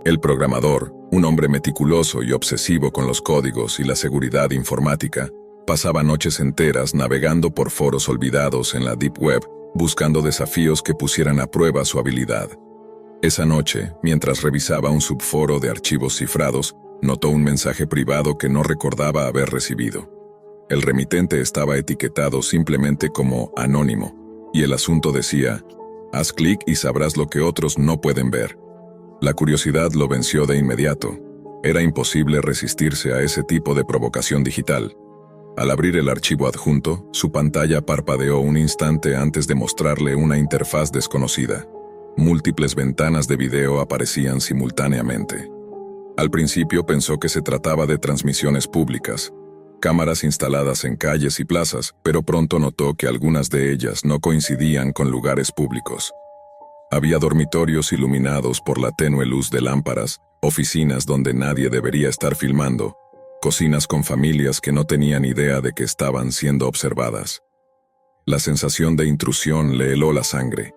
El programador, un hombre meticuloso y obsesivo con los códigos y la seguridad informática, pasaba noches enteras navegando por foros olvidados en la Deep Web, buscando desafíos que pusieran a prueba su habilidad. Esa noche, mientras revisaba un subforo de archivos cifrados, notó un mensaje privado que no recordaba haber recibido. El remitente estaba etiquetado simplemente como anónimo, y el asunto decía: haz clic y sabrás lo que otros no pueden ver. La curiosidad lo venció de inmediato. Era imposible resistirse a ese tipo de provocación digital. Al abrir el archivo adjunto, su pantalla parpadeó un instante antes de mostrarle una interfaz desconocida. Múltiples ventanas de video aparecían simultáneamente. Al principio pensó que se trataba de transmisiones públicas, cámaras instaladas en calles y plazas, pero pronto notó que algunas de ellas no coincidían con lugares públicos. Había dormitorios iluminados por la tenue luz de lámparas, oficinas donde nadie debería estar filmando, cocinas con familias que no tenían idea de que estaban siendo observadas. La sensación de intrusión le heló la sangre.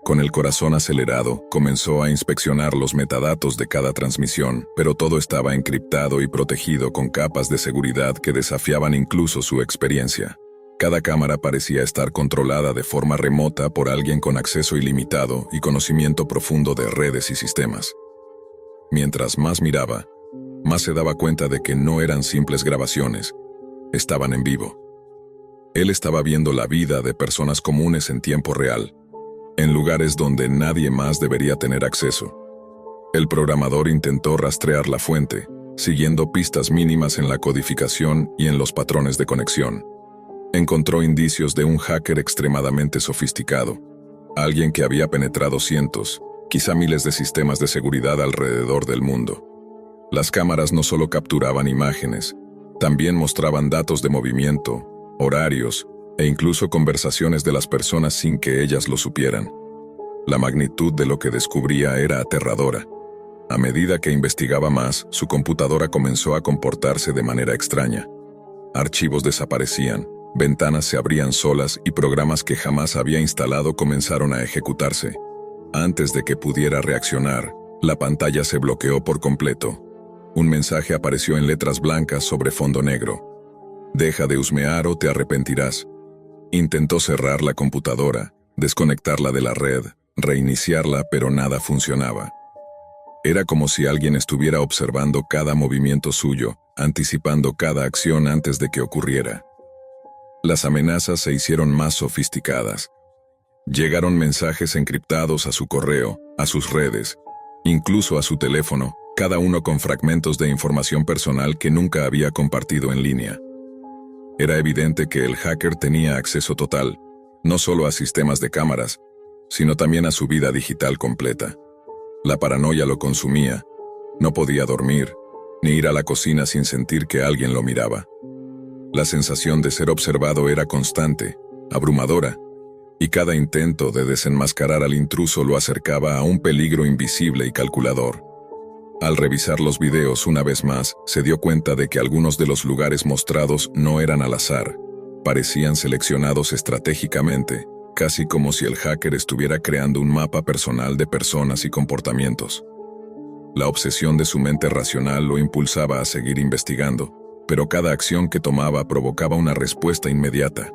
Con el corazón acelerado, comenzó a inspeccionar los metadatos de cada transmisión, pero todo estaba encriptado y protegido con capas de seguridad que desafiaban incluso su experiencia. Cada cámara parecía estar controlada de forma remota por alguien con acceso ilimitado y conocimiento profundo de redes y sistemas. Mientras más miraba, más se daba cuenta de que no eran simples grabaciones, estaban en vivo. Él estaba viendo la vida de personas comunes en tiempo real, en lugares donde nadie más debería tener acceso. El programador intentó rastrear la fuente, siguiendo pistas mínimas en la codificación y en los patrones de conexión. Encontró indicios de un hacker extremadamente sofisticado, alguien que había penetrado cientos, quizá miles de sistemas de seguridad alrededor del mundo. Las cámaras no solo capturaban imágenes, también mostraban datos de movimiento, horarios e incluso conversaciones de las personas sin que ellas lo supieran. La magnitud de lo que descubría era aterradora. A medida que investigaba más, su computadora comenzó a comportarse de manera extraña. Archivos desaparecían, ventanas se abrían solas y programas que jamás había instalado comenzaron a ejecutarse. Antes de que pudiera reaccionar, la pantalla se bloqueó por completo. Un mensaje apareció en letras blancas sobre fondo negro. Deja de husmear o te arrepentirás. Intentó cerrar la computadora, desconectarla de la red, reiniciarla, pero nada funcionaba. Era como si alguien estuviera observando cada movimiento suyo, anticipando cada acción antes de que ocurriera. Las amenazas se hicieron más sofisticadas. Llegaron mensajes encriptados a su correo, a sus redes, incluso a su teléfono, cada uno con fragmentos de información personal que nunca había compartido en línea. Era evidente que el hacker tenía acceso total, no solo a sistemas de cámaras, sino también a su vida digital completa. La paranoia lo consumía. No podía dormir, ni ir a la cocina sin sentir que alguien lo miraba. La sensación de ser observado era constante, abrumadora, y cada intento de desenmascarar al intruso lo acercaba a un peligro invisible y calculador. Al revisar los videos una vez más, se dio cuenta de que algunos de los lugares mostrados no eran al azar, parecían seleccionados estratégicamente, casi como si el hacker estuviera creando un mapa personal de personas y comportamientos. La obsesión de su mente racional lo impulsaba a seguir investigando, pero cada acción que tomaba provocaba una respuesta inmediata.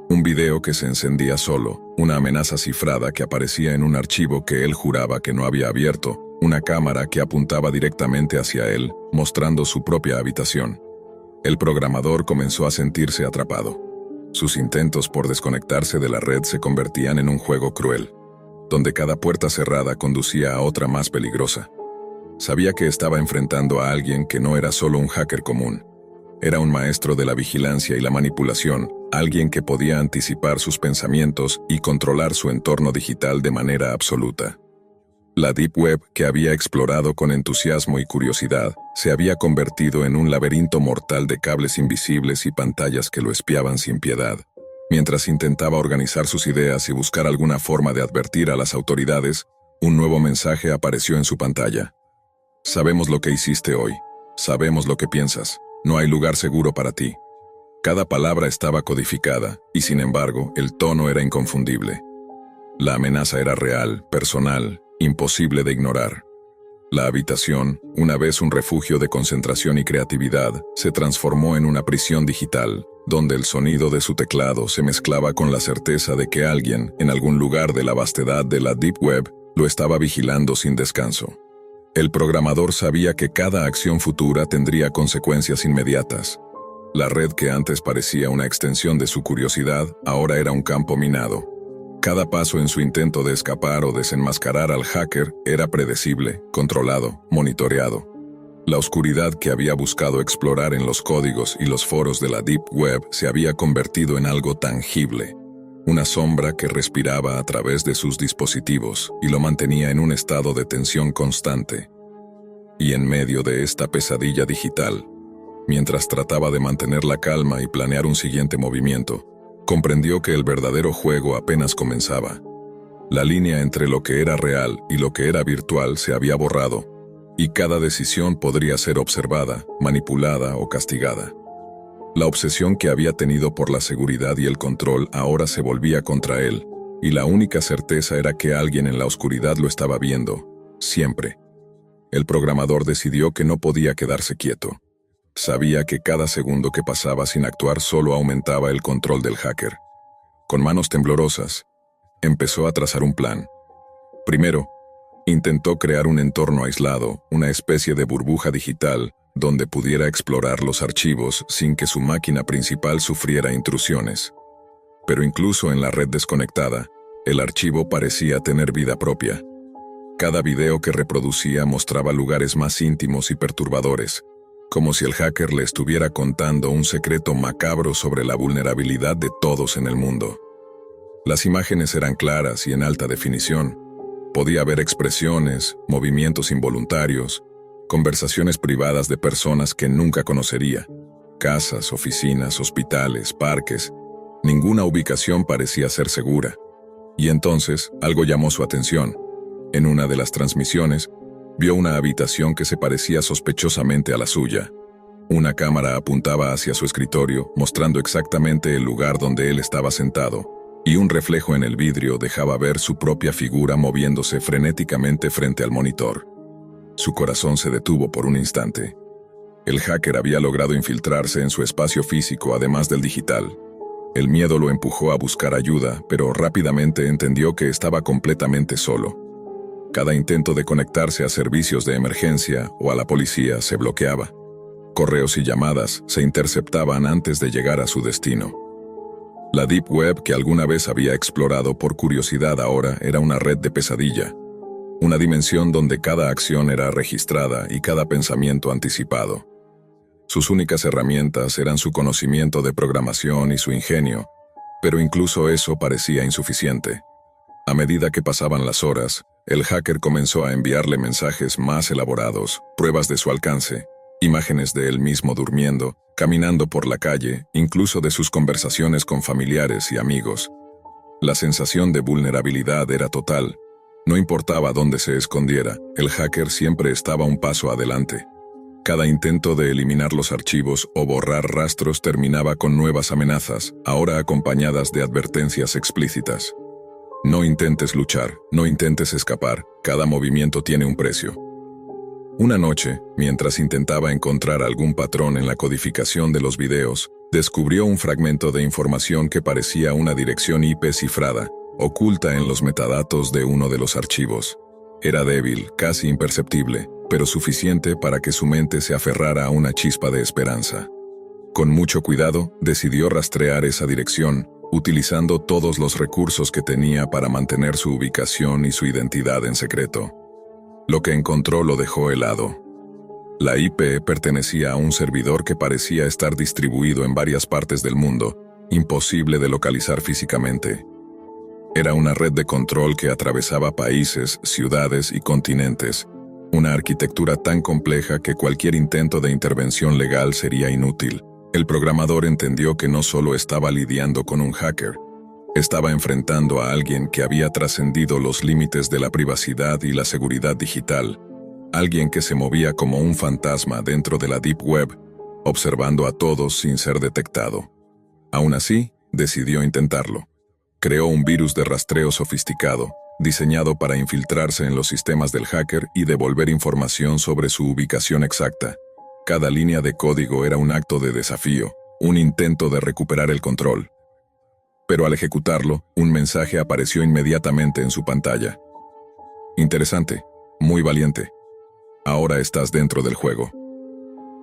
Un video que se encendía solo, una amenaza cifrada que aparecía en un archivo que él juraba que no había abierto, una cámara que apuntaba directamente hacia él, mostrando su propia habitación. El programador comenzó a sentirse atrapado. Sus intentos por desconectarse de la red se convertían en un juego cruel, donde cada puerta cerrada conducía a otra más peligrosa. Sabía que estaba enfrentando a alguien que no era solo un hacker común. Era un maestro de la vigilancia y la manipulación, alguien que podía anticipar sus pensamientos y controlar su entorno digital de manera absoluta. La Deep Web, que había explorado con entusiasmo y curiosidad, se había convertido en un laberinto mortal de cables invisibles y pantallas que lo espiaban sin piedad. Mientras intentaba organizar sus ideas y buscar alguna forma de advertir a las autoridades, un nuevo mensaje apareció en su pantalla. Sabemos lo que hiciste hoy. Sabemos lo que piensas. No hay lugar seguro para ti. Cada palabra estaba codificada, y sin embargo, el tono era inconfundible. La amenaza era real, personal, imposible de ignorar. La habitación, una vez un refugio de concentración y creatividad, se transformó en una prisión digital, donde el sonido de su teclado se mezclaba con la certeza de que alguien, en algún lugar de la vastedad de la Deep Web, lo estaba vigilando sin descanso. El programador sabía que cada acción futura tendría consecuencias inmediatas. La red que antes parecía una extensión de su curiosidad, ahora era un campo minado. Cada paso en su intento de escapar o desenmascarar al hacker era predecible, controlado, monitoreado. La oscuridad que había buscado explorar en los códigos y los foros de la Deep Web se había convertido en algo tangible, una sombra que respiraba a través de sus dispositivos y lo mantenía en un estado de tensión constante. Y en medio de esta pesadilla digital, mientras trataba de mantener la calma y planear un siguiente movimiento, comprendió que el verdadero juego apenas comenzaba. La línea entre lo que era real y lo que era virtual se había borrado, y cada decisión podría ser observada, manipulada o castigada. La obsesión que había tenido por la seguridad y el control ahora se volvía contra él, y la única certeza era que alguien en la oscuridad lo estaba viendo, siempre. El programador decidió que no podía quedarse quieto. Sabía que cada segundo que pasaba sin actuar solo aumentaba el control del hacker. Con manos temblorosas, empezó a trazar un plan. Primero, intentó crear un entorno aislado, una especie de burbuja digital, donde pudiera explorar los archivos sin que su máquina principal sufriera intrusiones. Pero incluso en la red desconectada, el archivo parecía tener vida propia. Cada video que reproducía mostraba lugares más íntimos y perturbadores, como si el hacker le estuviera contando un secreto macabro sobre la vulnerabilidad de todos en el mundo. Las imágenes eran claras y en alta definición. Podía ver expresiones, movimientos involuntarios, conversaciones privadas de personas que nunca conocería. Casas, oficinas, hospitales, parques. Ninguna ubicación parecía ser segura. Y entonces, algo llamó su atención. En una de las transmisiones, vio una habitación que se parecía sospechosamente a la suya. Una cámara apuntaba hacia su escritorio, mostrando exactamente el lugar donde él estaba sentado, y un reflejo en el vidrio dejaba ver su propia figura moviéndose frenéticamente frente al monitor. Su corazón se detuvo por un instante. El hacker había logrado infiltrarse en su espacio físico además del digital. El miedo lo empujó a buscar ayuda, pero rápidamente entendió que estaba completamente solo. Cada intento de conectarse a servicios de emergencia o a la policía se bloqueaba. Correos y llamadas se interceptaban antes de llegar a su destino. La Deep Web que alguna vez había explorado por curiosidad ahora era una red de pesadilla. Una dimensión donde cada acción era registrada y cada pensamiento anticipado. Sus únicas herramientas eran su conocimiento de programación y su ingenio, pero incluso eso parecía insuficiente. A medida que pasaban las horas, el hacker comenzó a enviarle mensajes más elaborados, pruebas de su alcance, imágenes de él mismo durmiendo, caminando por la calle, incluso de sus conversaciones con familiares y amigos. La sensación de vulnerabilidad era total. No importaba dónde se escondiera, el hacker siempre estaba un paso adelante. Cada intento de eliminar los archivos o borrar rastros terminaba con nuevas amenazas, ahora acompañadas de advertencias explícitas. No intentes luchar, no intentes escapar, cada movimiento tiene un precio. Una noche, mientras intentaba encontrar algún patrón en la codificación de los videos, descubrió un fragmento de información que parecía una dirección IP cifrada, oculta en los metadatos de uno de los archivos. Era débil, casi imperceptible, pero suficiente para que su mente se aferrara a una chispa de esperanza. Con mucho cuidado, decidió rastrear esa dirección, utilizando todos los recursos que tenía para mantener su ubicación y su identidad en secreto. Lo que encontró lo dejó helado. La IP pertenecía a un servidor que parecía estar distribuido en varias partes del mundo, imposible de localizar físicamente. Era una red de control que atravesaba países, ciudades y continentes, una arquitectura tan compleja que cualquier intento de intervención legal sería inútil. El programador entendió que no solo estaba lidiando con un hacker, estaba enfrentando a alguien que había trascendido los límites de la privacidad y la seguridad digital, alguien que se movía como un fantasma dentro de la Deep Web, observando a todos sin ser detectado. Aún así, decidió intentarlo. Creó un virus de rastreo sofisticado, diseñado para infiltrarse en los sistemas del hacker y devolver información sobre su ubicación exacta. Cada línea de código era un acto de desafío, un intento de recuperar el control. Pero al ejecutarlo, un mensaje apareció inmediatamente en su pantalla. Interesante, muy valiente. Ahora estás dentro del juego.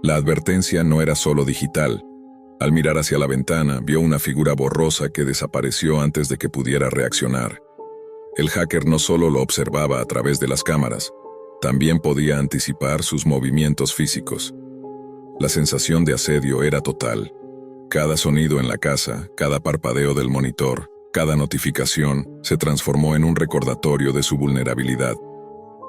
La advertencia no era solo digital. Al mirar hacia la ventana, vio una figura borrosa que desapareció antes de que pudiera reaccionar. El hacker no solo lo observaba a través de las cámaras, también podía anticipar sus movimientos físicos. La sensación de asedio era total. Cada sonido en la casa, cada parpadeo del monitor, cada notificación se transformó en un recordatorio de su vulnerabilidad.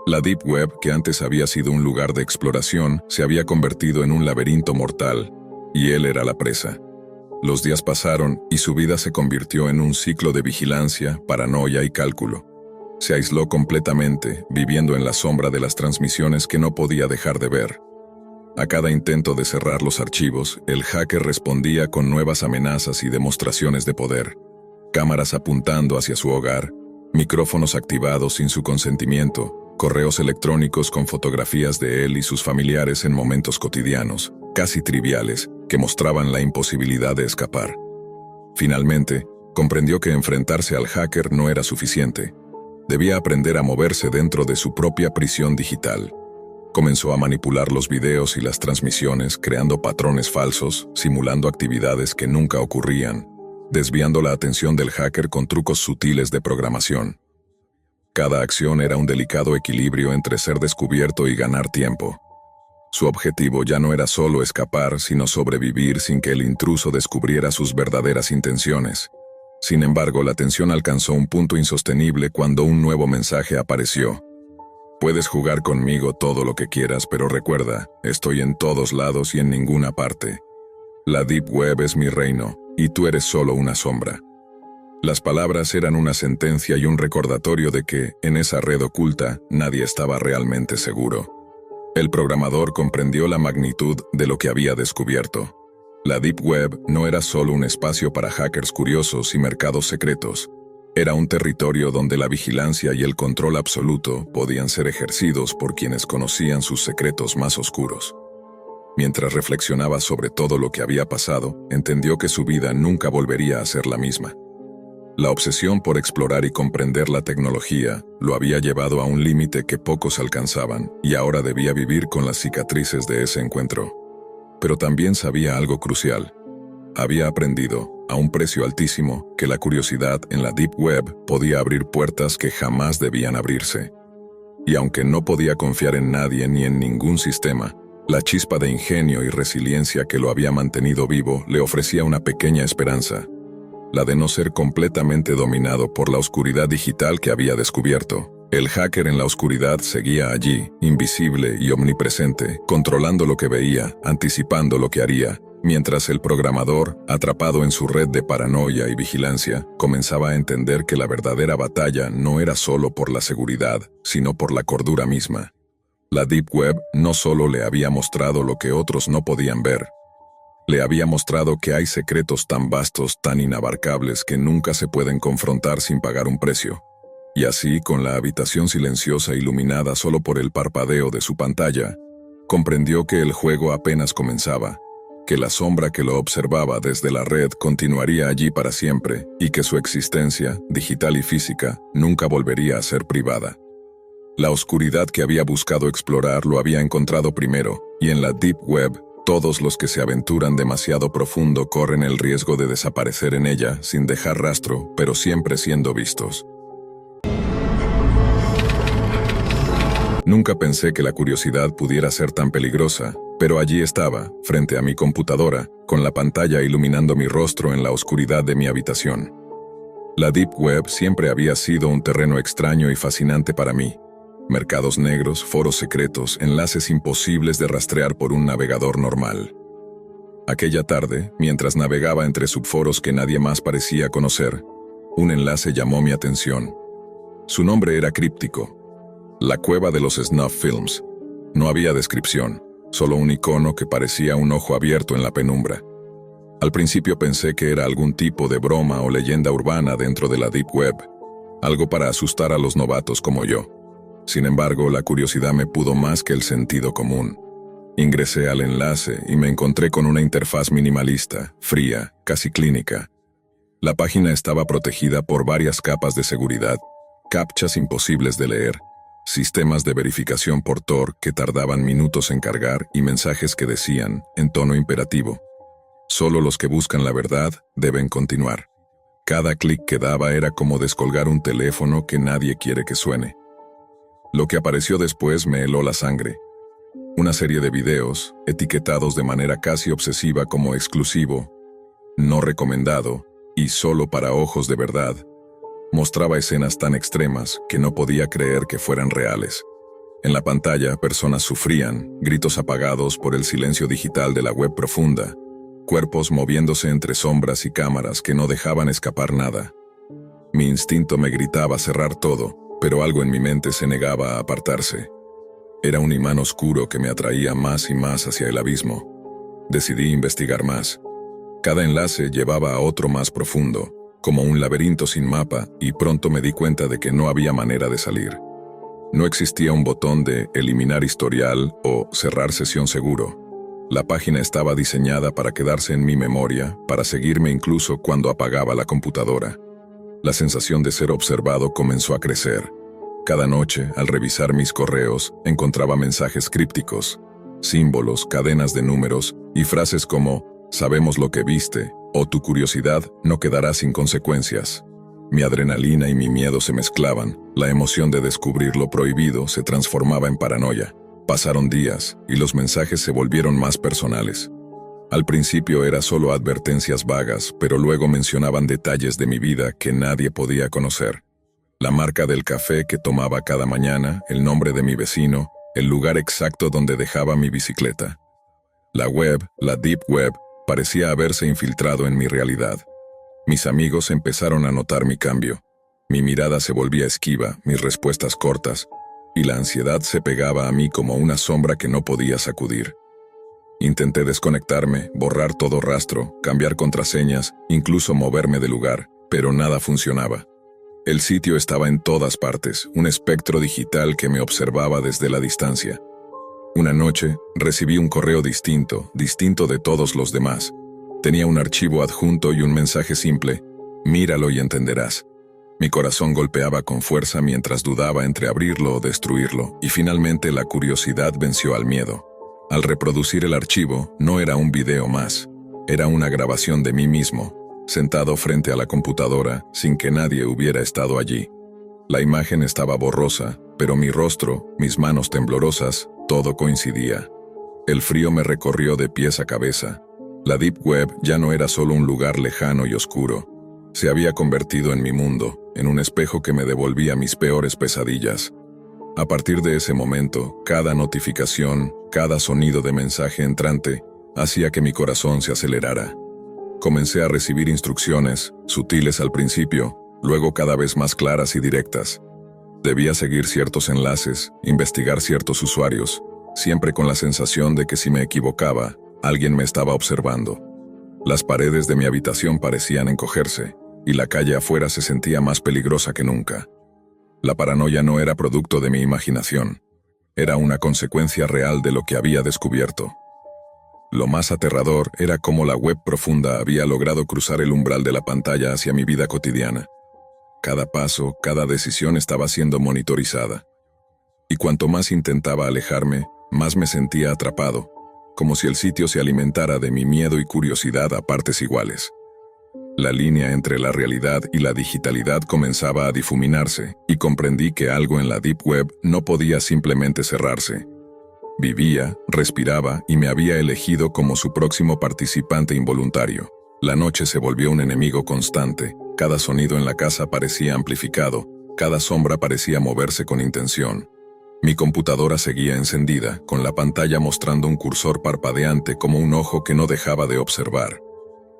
La Deep Web, que antes había sido un lugar de exploración, se había convertido en un laberinto mortal, y él era la presa. Los días pasaron y su vida se convirtió en un ciclo de vigilancia, paranoia y cálculo. Se aisló completamente, viviendo en la sombra de las transmisiones que no podía dejar de ver. A cada intento de cerrar los archivos, el hacker respondía con nuevas amenazas y demostraciones de poder. Cámaras apuntando hacia su hogar, micrófonos activados sin su consentimiento, correos electrónicos con fotografías de él y sus familiares en momentos cotidianos, casi triviales, que mostraban la imposibilidad de escapar. Finalmente, comprendió que enfrentarse al hacker no era suficiente. Debía aprender a moverse dentro de su propia prisión digital. Comenzó a manipular los videos y las transmisiones, creando patrones falsos, simulando actividades que nunca ocurrían, desviando la atención del hacker con trucos sutiles de programación. Cada acción era un delicado equilibrio entre ser descubierto y ganar tiempo. Su objetivo ya no era solo escapar, sino sobrevivir sin que el intruso descubriera sus verdaderas intenciones. Sin embargo, la tensión alcanzó un punto insostenible cuando un nuevo mensaje apareció. Puedes jugar conmigo todo lo que quieras, pero recuerda, estoy en todos lados y en ninguna parte. La Deep Web es mi reino, y tú eres solo una sombra. Las palabras eran una sentencia y un recordatorio de que, en esa red oculta, nadie estaba realmente seguro. El programador comprendió la magnitud de lo que había descubierto. La Deep Web no era solo un espacio para hackers curiosos y mercados secretos. Era un territorio donde la vigilancia y el control absoluto podían ser ejercidos por quienes conocían sus secretos más oscuros. Mientras reflexionaba sobre todo lo que había pasado, entendió que su vida nunca volvería a ser la misma. La obsesión por explorar y comprender la tecnología lo había llevado a un límite que pocos alcanzaban, y ahora debía vivir con las cicatrices de ese encuentro. Pero también sabía algo crucial. Había aprendido, a un precio altísimo, que la curiosidad en la Deep Web podía abrir puertas que jamás debían abrirse. Y aunque no podía confiar en nadie ni en ningún sistema, la chispa de ingenio y resiliencia que lo había mantenido vivo le ofrecía una pequeña esperanza. La de no ser completamente dominado por la oscuridad digital que había descubierto. El hacker en la oscuridad seguía allí, invisible y omnipresente, controlando lo que veía, anticipando lo que haría, mientras el programador, atrapado en su red de paranoia y vigilancia, comenzaba a entender que la verdadera batalla no era solo por la seguridad, sino por la cordura misma. La Deep Web no solo le había mostrado lo que otros no podían ver, le había mostrado que hay secretos tan vastos, tan inabarcables que nunca se pueden confrontar sin pagar un precio. Y así, con la habitación silenciosa iluminada solo por el parpadeo de su pantalla, comprendió que el juego apenas comenzaba, que la sombra que lo observaba desde la red continuaría allí para siempre y que su existencia, digital y física, nunca volvería a ser privada. La oscuridad que había buscado explorar lo había encontrado primero, y en la Deep Web, todos los que se aventuran demasiado profundo corren el riesgo de desaparecer en ella sin dejar rastro, pero siempre siendo vistos. Nunca pensé que la curiosidad pudiera ser tan peligrosa, pero allí estaba, frente a mi computadora, con la pantalla iluminando mi rostro en la oscuridad de mi habitación. La Deep Web siempre había sido un terreno extraño y fascinante para mí. Mercados negros, foros secretos, enlaces imposibles de rastrear por un navegador normal. Aquella tarde, mientras navegaba entre subforos que nadie más parecía conocer, un enlace llamó mi atención. Su nombre era críptico. La cueva de los Snuff Films. No había descripción, solo un icono que parecía un ojo abierto en la penumbra. Al principio pensé que era algún tipo de broma o leyenda urbana dentro de la Deep Web, algo para asustar a los novatos como yo. Sin embargo, la curiosidad me pudo más que el sentido común. Ingresé al enlace y me encontré con una interfaz minimalista, fría, casi clínica. La página estaba protegida por varias capas de seguridad, captchas imposibles de leer, sistemas de verificación por Tor que tardaban minutos en cargar y mensajes que decían, en tono imperativo, solo los que buscan la verdad deben continuar. Cada clic que daba era como descolgar un teléfono que nadie quiere que suene. Lo que apareció después me heló la sangre. Una serie de videos, etiquetados de manera casi obsesiva como exclusivo, no recomendado y solo para ojos de verdad, mostraba escenas tan extremas que no podía creer que fueran reales. En la pantalla, personas sufrían, gritos apagados por el silencio digital de la web profunda, cuerpos moviéndose entre sombras y cámaras que no dejaban escapar nada. Mi instinto me gritaba cerrar todo, pero algo en mi mente se negaba a apartarse. Era un imán oscuro que me atraía más y más hacia el abismo. Decidí investigar más. Cada enlace llevaba a otro más profundo, como un laberinto sin mapa, y pronto me di cuenta de que no había manera de salir. No existía un botón de eliminar historial o cerrar sesión seguro. La página estaba diseñada para quedarse en mi memoria, para seguirme incluso cuando apagaba la computadora. La sensación de ser observado comenzó a crecer. Cada noche, al revisar mis correos, encontraba mensajes crípticos, símbolos, cadenas de números y frases como «Sabemos lo que viste» o «Tu curiosidad no quedará sin consecuencias». Mi adrenalina y mi miedo se mezclaban, la emoción de descubrir lo prohibido se transformaba en paranoia. Pasaron días, y los mensajes se volvieron más personales. Al principio era solo advertencias vagas, pero luego mencionaban detalles de mi vida que nadie podía conocer. La marca del café que tomaba cada mañana, el nombre de mi vecino, el lugar exacto donde dejaba mi bicicleta. La web, la Deep Web, parecía haberse infiltrado en mi realidad. Mis amigos empezaron a notar mi cambio. Mi mirada se volvía esquiva, mis respuestas cortas, y la ansiedad se pegaba a mí como una sombra que no podía sacudir. Intenté desconectarme, borrar todo rastro, cambiar contraseñas, incluso moverme de lugar, pero nada funcionaba. El sitio estaba en todas partes, un espectro digital que me observaba desde la distancia. Una noche, recibí un correo distinto de todos los demás. Tenía un archivo adjunto y un mensaje simple: «Míralo y entenderás». Mi corazón golpeaba con fuerza mientras dudaba entre abrirlo o destruirlo, y finalmente la curiosidad venció al miedo. Al reproducir el archivo, no era un video más, era una grabación de mí mismo, sentado frente a la computadora, sin que nadie hubiera estado allí. La imagen estaba borrosa, pero mi rostro, mis manos temblorosas, todo coincidía. El frío me recorrió de pies a cabeza. La Deep Web ya no era solo un lugar lejano y oscuro. Se había convertido en mi mundo, en un espejo que me devolvía mis peores pesadillas. A partir de ese momento, cada notificación, cada sonido de mensaje entrante, hacía que mi corazón se acelerara. Comencé a recibir instrucciones, sutiles al principio, luego cada vez más claras y directas. Debía seguir ciertos enlaces, investigar ciertos usuarios, siempre con la sensación de que si me equivocaba, alguien me estaba observando. Las paredes de mi habitación parecían encogerse, y la calle afuera se sentía más peligrosa que nunca. La paranoia no era producto de mi imaginación, era una consecuencia real de lo que había descubierto. Lo más aterrador era cómo la web profunda había logrado cruzar el umbral de la pantalla hacia mi vida cotidiana. Cada paso, cada decisión estaba siendo monitorizada. Y cuanto más intentaba alejarme, más me sentía atrapado, como si el sitio se alimentara de mi miedo y curiosidad a partes iguales. La línea entre la realidad y la digitalidad comenzaba a difuminarse, y comprendí que algo en la Deep Web no podía simplemente cerrarse. Vivía, respiraba y me había elegido como su próximo participante involuntario. La noche se volvió un enemigo constante, cada sonido en la casa parecía amplificado, cada sombra parecía moverse con intención. Mi computadora seguía encendida, con la pantalla mostrando un cursor parpadeante como un ojo que no dejaba de observar.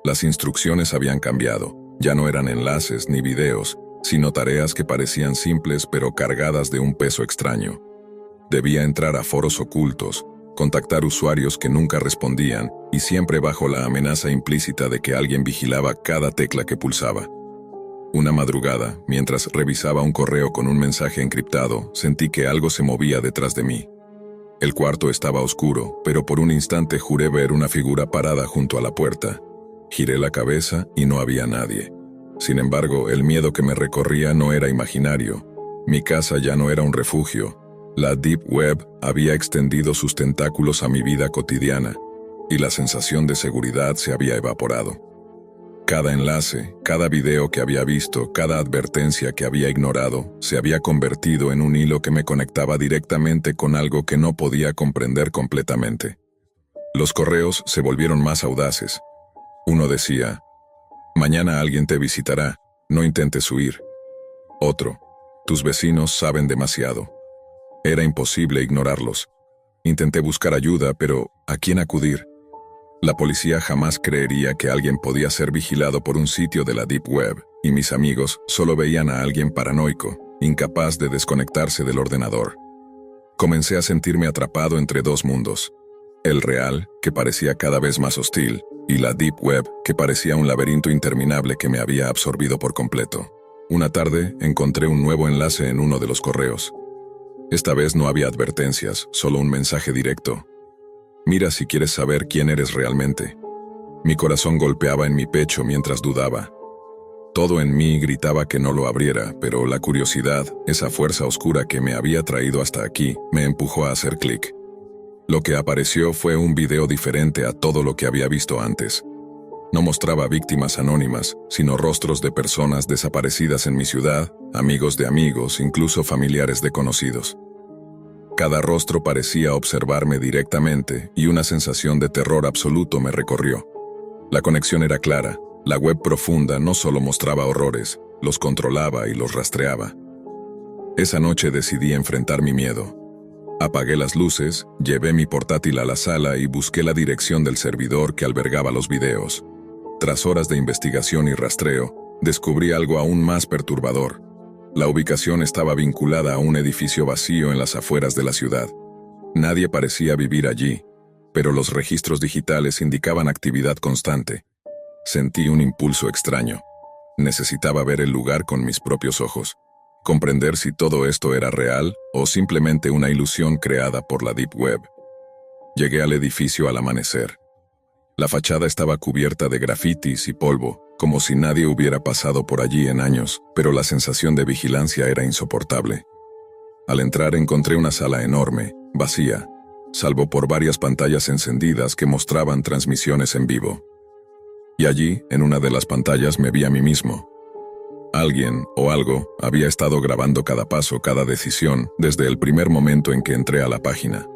Las instrucciones habían cambiado, ya no eran enlaces ni videos, sino tareas que parecían simples pero cargadas de un peso extraño. Debía entrar a foros ocultos, contactar usuarios que nunca respondían y siempre bajo la amenaza implícita de que alguien vigilaba cada tecla que pulsaba. Una madrugada, mientras revisaba un correo con un mensaje encriptado, sentí que algo se movía detrás de mí. El cuarto estaba oscuro, pero por un instante juré ver una figura parada junto a la puerta. Giré la cabeza y no había nadie. Sin embargo, el miedo que me recorría no era imaginario. Mi casa ya no era un refugio. La Deep Web había extendido sus tentáculos a mi vida cotidiana, y la sensación de seguridad se había evaporado. Cada enlace, cada video que había visto, cada advertencia que había ignorado, se había convertido en un hilo que me conectaba directamente con algo que no podía comprender completamente. Los correos se volvieron más audaces. Uno decía: mañana alguien te visitará, no intentes huir. Otro: tus vecinos saben demasiado. Era imposible ignorarlos. Intenté buscar ayuda, pero ¿a quién acudir? La policía jamás creería que alguien podía ser vigilado por un sitio de la Deep Web, y mis amigos solo veían a alguien paranoico, incapaz de desconectarse del ordenador. Comencé a sentirme atrapado entre dos mundos: el real, que parecía cada vez más hostil, y la Deep Web, que parecía un laberinto interminable que me había absorbido por completo. Una tarde, encontré un nuevo enlace en uno de los correos. Esta vez no había advertencias, solo un mensaje directo: mira si quieres saber quién eres realmente. Mi corazón golpeaba en mi pecho mientras dudaba. Todo en mí gritaba que no lo abriera, pero la curiosidad, esa fuerza oscura que me había traído hasta aquí, me empujó a hacer clic. Lo que apareció fue un video diferente a todo lo que había visto antes. No mostraba víctimas anónimas, sino rostros de personas desaparecidas en mi ciudad, amigos de amigos, incluso familiares de conocidos. Cada rostro parecía observarme directamente y una sensación de terror absoluto me recorrió. La conexión era clara. La web profunda no solo mostraba horrores, los controlaba y los rastreaba. Esa noche decidí enfrentar mi miedo. Apagué las luces, llevé mi portátil a la sala y busqué la dirección del servidor que albergaba los videos. Tras horas de investigación y rastreo, descubrí algo aún más perturbador. La ubicación estaba vinculada a un edificio vacío en las afueras de la ciudad. Nadie parecía vivir allí, pero los registros digitales indicaban actividad constante. Sentí un impulso extraño. Necesitaba ver el lugar con mis propios ojos, comprender si todo esto era real o simplemente una ilusión creada por la Deep Web. Llegué al edificio al amanecer. La fachada estaba cubierta de grafitis y polvo, como si nadie hubiera pasado por allí en años, pero la sensación de vigilancia era insoportable. Al entrar encontré una sala enorme, vacía, salvo por varias pantallas encendidas que mostraban transmisiones en vivo. Y allí, en una de las pantallas, me vi a mí mismo. Alguien, o algo, había estado grabando cada paso, cada decisión, desde el primer momento en que entré a la página.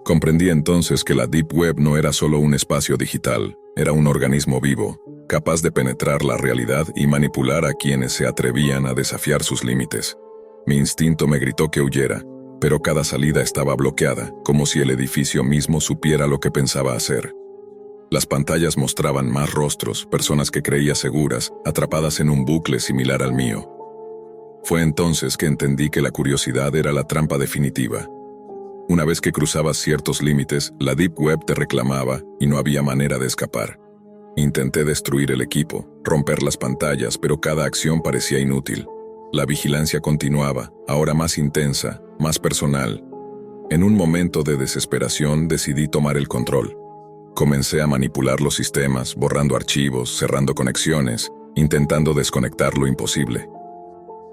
Comprendí entonces que la Deep Web no era solo un espacio digital, era un organismo vivo, capaz de penetrar la realidad y manipular a quienes se atrevían a desafiar sus límites. Mi instinto me gritó que huyera, pero cada salida estaba bloqueada, como si el edificio mismo supiera lo que pensaba hacer. Las pantallas mostraban más rostros, personas que creía seguras, atrapadas en un bucle similar al mío. Fue entonces que entendí que la curiosidad era la trampa definitiva. Una vez que cruzabas ciertos límites, la Deep Web te reclamaba y no había manera de escapar. Intenté destruir el equipo, romper las pantallas, pero cada acción parecía inútil. La vigilancia continuaba, ahora más intensa, más personal. En un momento de desesperación decidí tomar el control. Comencé a manipular los sistemas, borrando archivos, cerrando conexiones, intentando desconectar lo imposible.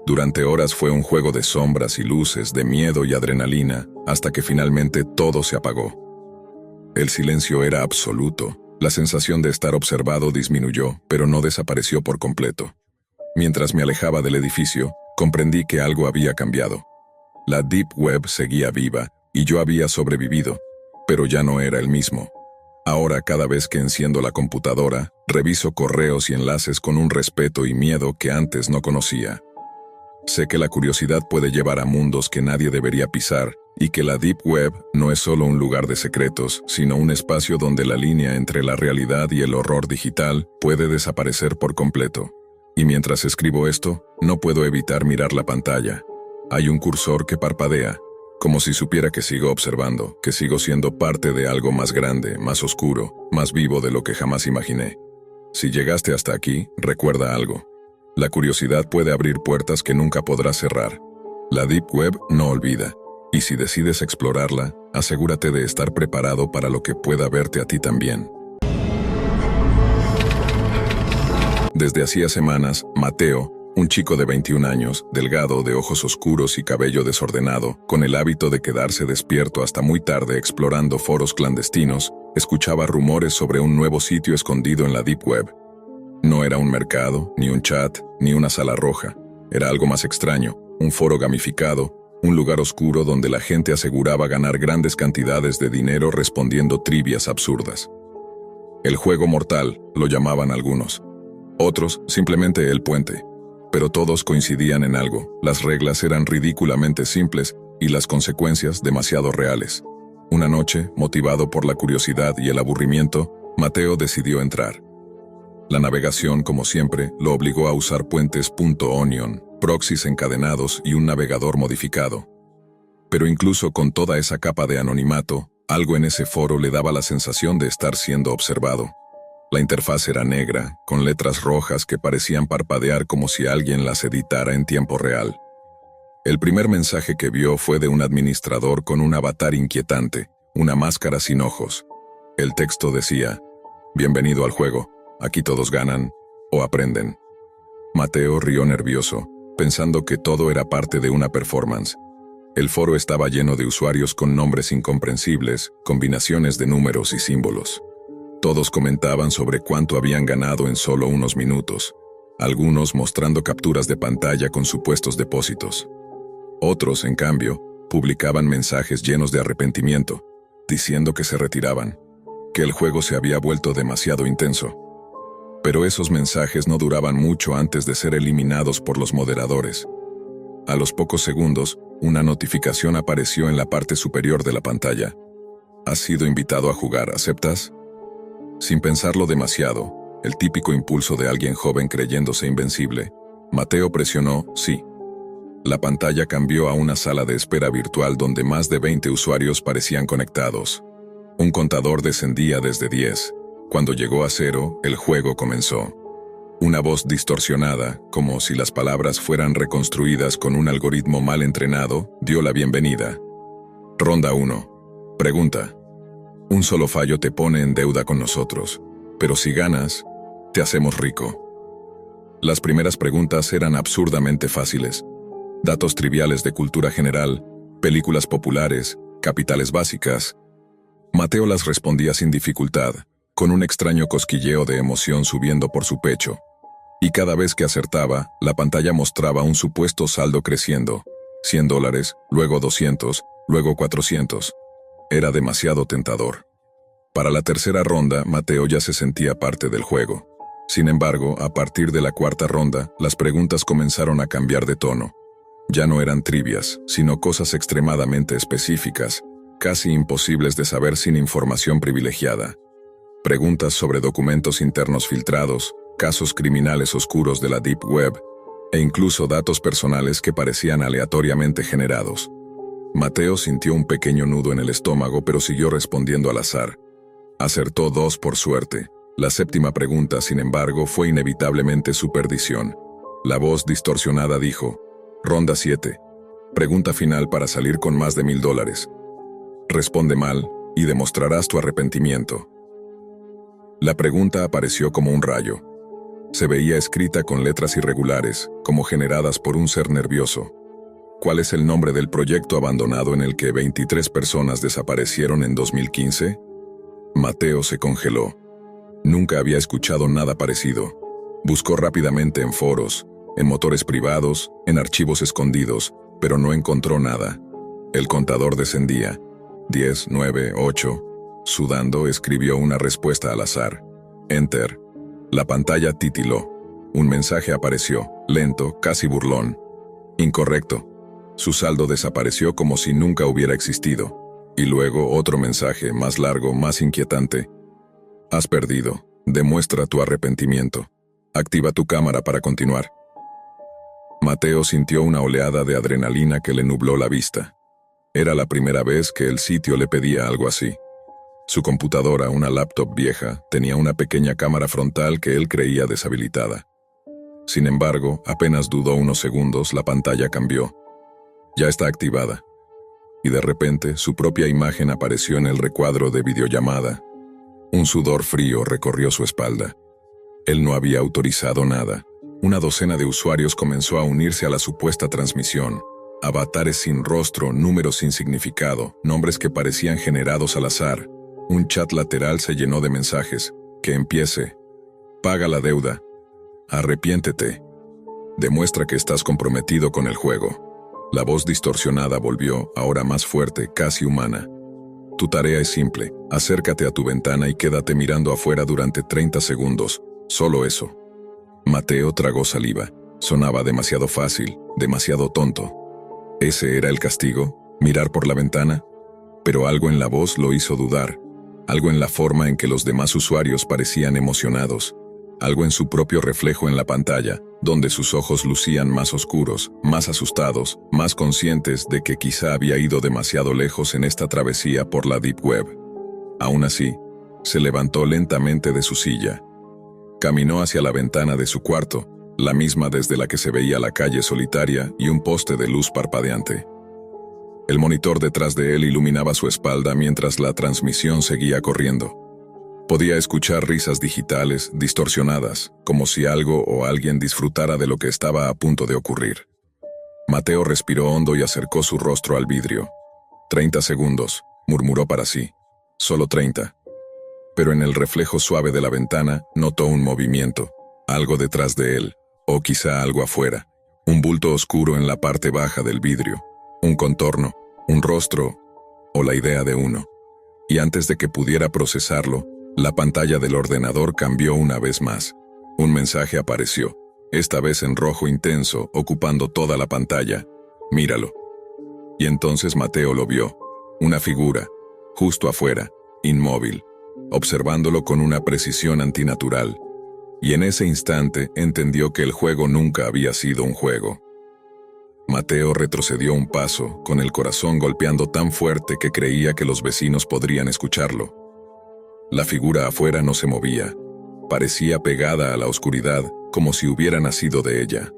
Durante horas fue un juego de sombras y luces, de miedo y adrenalina, hasta que finalmente todo se apagó. El silencio era absoluto. La sensación de estar observado disminuyó, pero no desapareció por completo. Mientras me alejaba del edificio, comprendí que algo había cambiado. La Deep Web seguía viva, y yo había sobrevivido, pero ya no era el mismo. Ahora, cada vez que enciendo la computadora, reviso correos y enlaces con un respeto y miedo que antes no conocía. Sé que la curiosidad puede llevar a mundos que nadie debería pisar, y que la Deep Web no es solo un lugar de secretos, sino un espacio donde la línea entre la realidad y el horror digital puede desaparecer por completo. Y mientras escribo esto, no puedo evitar mirar la pantalla. Hay un cursor que parpadea, como si supiera que sigo observando, que sigo siendo parte de algo más grande, más oscuro, más vivo de lo que jamás imaginé. Si llegaste hasta aquí, recuerda algo. La curiosidad puede abrir puertas que nunca podrás cerrar. La Deep Web no olvida, y si decides explorarla, asegúrate de estar preparado para lo que pueda verte a ti también. Desde hacía semanas, Mateo, un chico de 21 años, delgado, de ojos oscuros y cabello desordenado, con el hábito de quedarse despierto hasta muy tarde explorando foros clandestinos, escuchaba rumores sobre un nuevo sitio escondido en la Deep Web. No era un mercado, ni un chat, ni una sala roja. Era algo más extraño, un foro gamificado, un lugar oscuro donde la gente aseguraba ganar grandes cantidades de dinero respondiendo trivias absurdas. El juego mortal, lo llamaban algunos. Otros, simplemente el puente. Pero todos coincidían en algo: las reglas eran ridículamente simples y las consecuencias demasiado reales. Una noche, motivado por la curiosidad y el aburrimiento, Mateo decidió entrar. La navegación, como siempre, lo obligó a usar puentes .onion, proxies encadenados y un navegador modificado. Pero incluso con toda esa capa de anonimato, algo en ese foro le daba la sensación de estar siendo observado. La interfaz era negra, con letras rojas que parecían parpadear como si alguien las editara en tiempo real. El primer mensaje que vio fue de un administrador con un avatar inquietante, una máscara sin ojos. El texto decía: «Bienvenido al juego, aquí todos ganan o aprenden». Mateo rió nervioso, pensando que todo era parte de una performance. El foro estaba lleno de usuarios con nombres incomprensibles, combinaciones de números y símbolos. Todos comentaban sobre cuánto habían ganado en solo unos minutos, algunos mostrando capturas de pantalla con supuestos depósitos. Otros, en cambio, publicaban mensajes llenos de arrepentimiento, diciendo que se retiraban, que el juego se había vuelto demasiado intenso. Pero esos mensajes no duraban mucho antes de ser eliminados por los moderadores. A los pocos segundos, una notificación apareció en la parte superior de la pantalla. «Has sido invitado a jugar, ¿aceptas?». Sin pensarlo demasiado, el típico impulso de alguien joven creyéndose invencible, Mateo presionó «sí». La pantalla cambió a una sala de espera virtual donde más de 20 usuarios parecían conectados. Un contador descendía desde 10. Cuando llegó a 0, el juego comenzó. Una voz distorsionada, como si las palabras fueran reconstruidas con un algoritmo mal entrenado, dio la bienvenida. Ronda 1. Pregunta. Un solo fallo te pone en deuda con nosotros, pero si ganas, te hacemos rico. Las primeras preguntas eran absurdamente fáciles. Datos triviales de cultura general, películas populares, capitales básicas. Mateo las respondía sin dificultad, con un extraño cosquilleo de emoción subiendo por su pecho. Y cada vez que acertaba, la pantalla mostraba un supuesto saldo creciendo. $100, luego 200, luego 400. Era demasiado tentador. Para la tercera ronda, Mateo ya se sentía parte del juego. Sin embargo, a partir de la cuarta ronda, las preguntas comenzaron a cambiar de tono. Ya no eran trivias, sino cosas extremadamente específicas, casi imposibles de saber sin información privilegiada. Preguntas sobre documentos internos filtrados, casos criminales oscuros de la Deep Web, e incluso datos personales que parecían aleatoriamente generados. Mateo sintió un pequeño nudo en el estómago, pero siguió respondiendo al azar. Acertó 2 por suerte. La séptima pregunta, sin embargo, fue inevitablemente su perdición. La voz distorsionada dijo: Ronda 7. Pregunta final para salir con más de $1000. Responde mal, y demostrarás tu arrepentimiento. La pregunta apareció como un rayo. Se veía escrita con letras irregulares, como generadas por un ser nervioso. ¿Cuál es el nombre del proyecto abandonado en el que 23 personas desaparecieron en 2015? Mateo se congeló. Nunca había escuchado nada parecido. Buscó rápidamente en foros, en motores privados, en archivos escondidos, pero no encontró nada. El contador descendía. 10, 9, 8. Sudando, escribió una respuesta al azar. Enter. La pantalla titiló. Un mensaje apareció, lento, casi burlón. Incorrecto. Su saldo desapareció como si nunca hubiera existido. Y luego otro mensaje, más largo, más inquietante. Has perdido. Demuestra tu arrepentimiento. Activa tu cámara para continuar. Mateo sintió una oleada de adrenalina que le nubló la vista. Era la primera vez que el sitio le pedía algo así. Su computadora, una laptop vieja, tenía una pequeña cámara frontal que él creía deshabilitada. Sin embargo, apenas dudó unos segundos, la pantalla cambió. Ya está activada. Y de repente, su propia imagen apareció en el recuadro de videollamada. Un sudor frío recorrió su espalda. Él no había autorizado nada. Una docena de usuarios comenzó a unirse a la supuesta transmisión. Avatares sin rostro, números sin significado, nombres que parecían generados al azar. Un chat lateral se llenó de mensajes. Que empiece. Paga la deuda. Arrepiéntete. Demuestra que estás comprometido con el juego. La voz distorsionada volvió, ahora más fuerte, casi humana. Tu tarea es simple. Acércate a tu ventana y quédate mirando afuera durante 30 segundos. Solo eso. Mateo tragó saliva. Sonaba demasiado fácil, demasiado tonto. ¿Ese era el castigo? ¿Mirar por la ventana? Pero algo en la voz lo hizo dudar. Algo en la forma en que los demás usuarios parecían emocionados. Algo en su propio reflejo en la pantalla, donde sus ojos lucían más oscuros, más asustados, más conscientes de que quizá había ido demasiado lejos en esta travesía por la Deep Web. Aún así, se levantó lentamente de su silla. Caminó hacia la ventana de su cuarto, la misma desde la que se veía la calle solitaria y un poste de luz parpadeante. El monitor detrás de él iluminaba su espalda mientras la transmisión seguía corriendo. Podía escuchar risas digitales, distorsionadas, como si algo o alguien disfrutara de lo que estaba a punto de ocurrir. Mateo respiró hondo y acercó su rostro al vidrio. 30 segundos, murmuró para sí. Solo 30. Pero en el reflejo suave de la ventana notó un movimiento, algo detrás de él, o quizá algo afuera. Un bulto oscuro en la parte baja del vidrio, un contorno, un rostro, o la idea de uno. Y antes de que pudiera procesarlo, la pantalla del ordenador cambió una vez más. Un mensaje apareció, esta vez en rojo intenso, ocupando toda la pantalla. Míralo. Y entonces Mateo lo vio. Una figura, justo afuera, inmóvil, observándolo con una precisión antinatural. Y en ese instante entendió que el juego nunca había sido un juego. Mateo retrocedió un paso, con el corazón golpeando tan fuerte que creía que los vecinos podrían escucharlo. La figura afuera no se movía. Parecía pegada a la oscuridad, como si hubiera nacido de ella.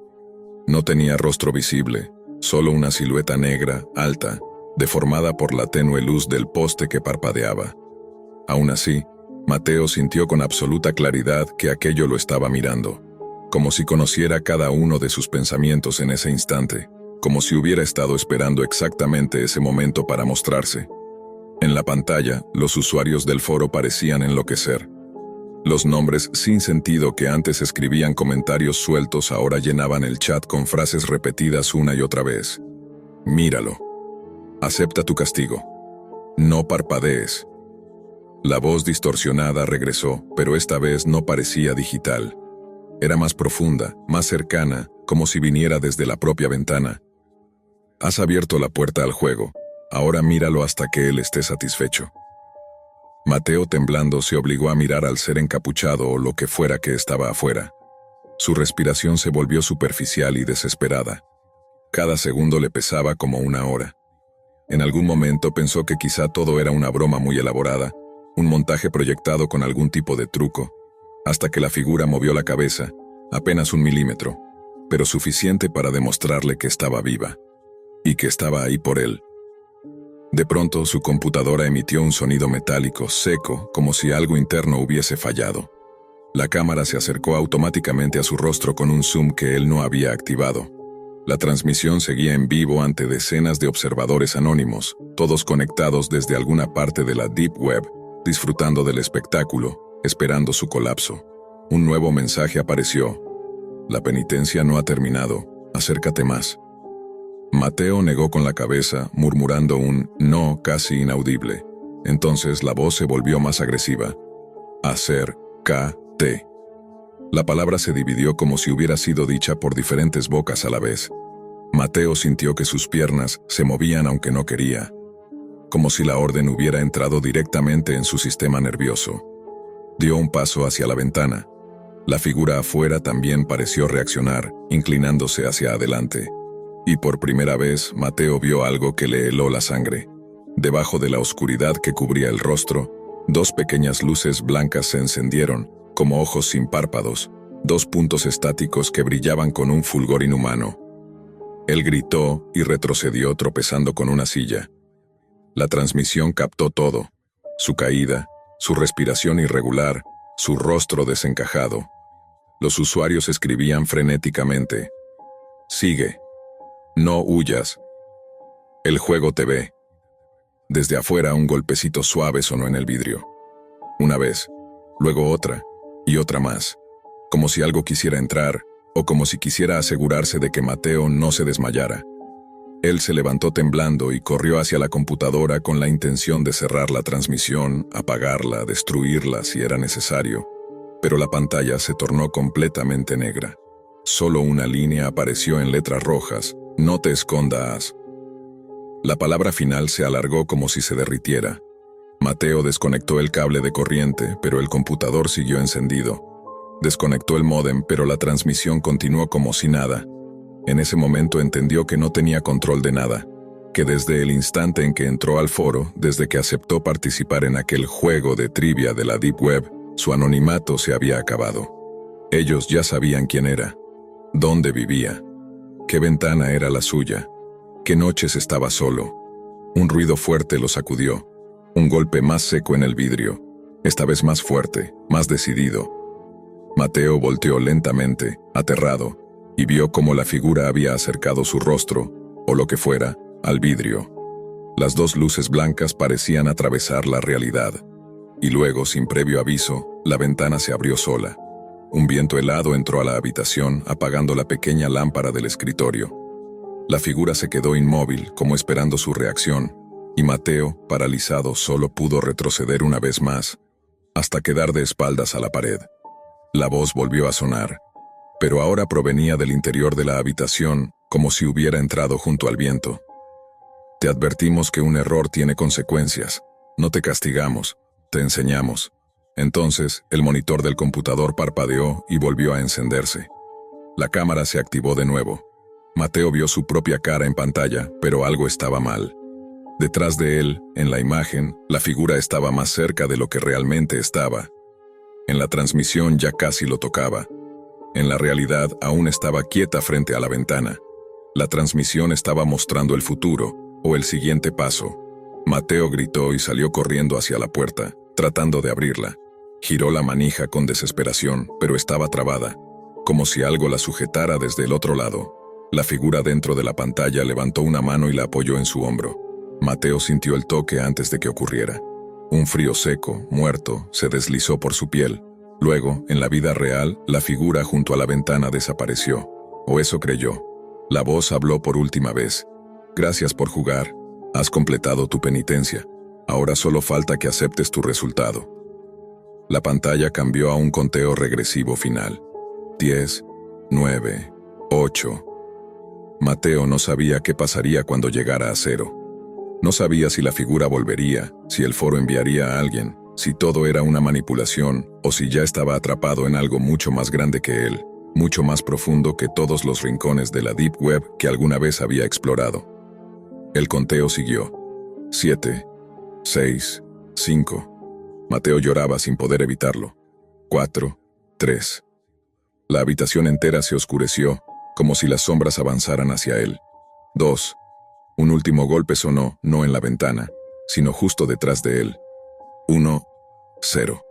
No tenía rostro visible, solo una silueta negra, alta, deformada por la tenue luz del poste que parpadeaba. Aún así, Mateo sintió con absoluta claridad que aquello lo estaba mirando, como si conociera cada uno de sus pensamientos en ese instante, como si hubiera estado esperando exactamente ese momento para mostrarse. En la pantalla, los usuarios del foro parecían enloquecer. Los nombres sin sentido que antes escribían comentarios sueltos ahora llenaban el chat con frases repetidas una y otra vez. Míralo. Acepta tu castigo. No parpadees. La voz distorsionada regresó, pero esta vez no parecía digital. Era más profunda, más cercana, como si viniera desde la propia ventana. Has abierto la puerta al juego. Ahora míralo hasta que él esté satisfecho. Mateo, temblando, se obligó a mirar al ser encapuchado o lo que fuera que estaba afuera. Su respiración se volvió superficial y desesperada. Cada segundo le pesaba como una hora. En algún momento pensó que quizá todo era una broma muy elaborada, un montaje proyectado con algún tipo de truco, hasta que la figura movió la cabeza, apenas 1 milímetro, pero suficiente para demostrarle que estaba viva, y que estaba ahí por él. De pronto, su computadora emitió un sonido metálico, seco, como si algo interno hubiese fallado. La cámara se acercó automáticamente a su rostro con un zoom que él no había activado. La transmisión seguía en vivo ante decenas de observadores anónimos, todos conectados desde alguna parte de la Deep Web, disfrutando del espectáculo, esperando su colapso. Un nuevo mensaje apareció. La penitencia no ha terminado, acércate más. Mateo negó con la cabeza, murmurando un no casi inaudible. Entonces la voz se volvió más agresiva. Acércate. La palabra se dividió como si hubiera sido dicha por diferentes bocas a la vez. Mateo sintió que sus piernas se movían aunque no quería, como si la orden hubiera entrado directamente en su sistema nervioso. Dio un paso hacia la ventana. La figura afuera también pareció reaccionar, inclinándose hacia adelante. Y por primera vez, Mateo vio algo que le heló la sangre. Debajo de la oscuridad que cubría el rostro, 2 pequeñas luces blancas se encendieron, como ojos sin párpados, 2 puntos estáticos que brillaban con un fulgor inhumano. Él gritó y retrocedió tropezando con una silla. La transmisión captó todo: su caída, su respiración irregular, su rostro desencajado. Los usuarios escribían frenéticamente: «Sigue. No huyas. El juego te ve». Desde afuera un golpecito suave sonó en el vidrio. Una vez, luego otra, y otra más, como si algo quisiera entrar, o como si quisiera asegurarse de que Mateo no se desmayara. Él se levantó temblando y corrió hacia la computadora con la intención de cerrar la transmisión, apagarla, destruirla si era necesario. Pero la pantalla se tornó completamente negra. Solo una línea apareció en letras rojas: «No te escondas». La palabra final se alargó como si se derritiera. Mateo desconectó el cable de corriente, pero el computador siguió encendido. Desconectó el módem, pero la transmisión continuó como si nada. En ese momento entendió que no tenía control de nada, que desde el instante en que entró al foro, desde que aceptó participar en aquel juego de trivia de la Deep Web, su anonimato se había acabado. Ellos ya sabían quién era, dónde vivía, qué ventana era la suya, qué noches estaba solo. Un ruido fuerte lo sacudió, un golpe más seco en el vidrio, esta vez más fuerte, más decidido. Mateo volteó lentamente, aterrado, y vio cómo la figura había acercado su rostro, o lo que fuera, al vidrio. Las 2 luces blancas parecían atravesar la realidad. Y luego, sin previo aviso, la ventana se abrió sola. Un viento helado entró a la habitación, apagando la pequeña lámpara del escritorio. La figura se quedó inmóvil, como esperando su reacción, y Mateo, paralizado, solo pudo retroceder una vez más, hasta quedar de espaldas a la pared. La voz volvió a sonar, pero ahora provenía del interior de la habitación, como si hubiera entrado junto al viento. «Te advertimos que un error tiene consecuencias. No te castigamos, te enseñamos». Entonces, el monitor del computador parpadeó y volvió a encenderse. La cámara se activó de nuevo. Mateo vio su propia cara en pantalla, pero algo estaba mal. Detrás de él, en la imagen, la figura estaba más cerca de lo que realmente estaba. En la transmisión ya casi lo tocaba. En la realidad aún estaba quieta frente a la ventana. La transmisión estaba mostrando el futuro, o el siguiente paso. Mateo gritó y salió corriendo hacia la puerta, tratando de abrirla. Giró la manija con desesperación, pero estaba trabada, como si algo la sujetara desde el otro lado. La figura dentro de la pantalla levantó una mano y la apoyó en su hombro. Mateo sintió el toque antes de que ocurriera. Un frío seco, muerto, se deslizó por su piel. Luego, en la vida real, la figura junto a la ventana desapareció. O eso creyó. La voz habló por última vez. «Gracias por jugar. Has completado tu penitencia. Ahora solo falta que aceptes tu resultado». La pantalla cambió a un conteo regresivo final. 10, 9, 8. Mateo no sabía qué pasaría cuando llegara a 0. No sabía si la figura volvería, si el foro enviaría a alguien, si todo era una manipulación, o si ya estaba atrapado en algo mucho más grande que él, mucho más profundo que todos los rincones de la Deep Web que alguna vez había explorado. El conteo siguió. 7, 6, 5. Mateo lloraba sin poder evitarlo. 4, 3. La habitación entera se oscureció, como si las sombras avanzaran hacia él. 2. Un último golpe sonó, no en la ventana, sino justo detrás de él. 1, 0.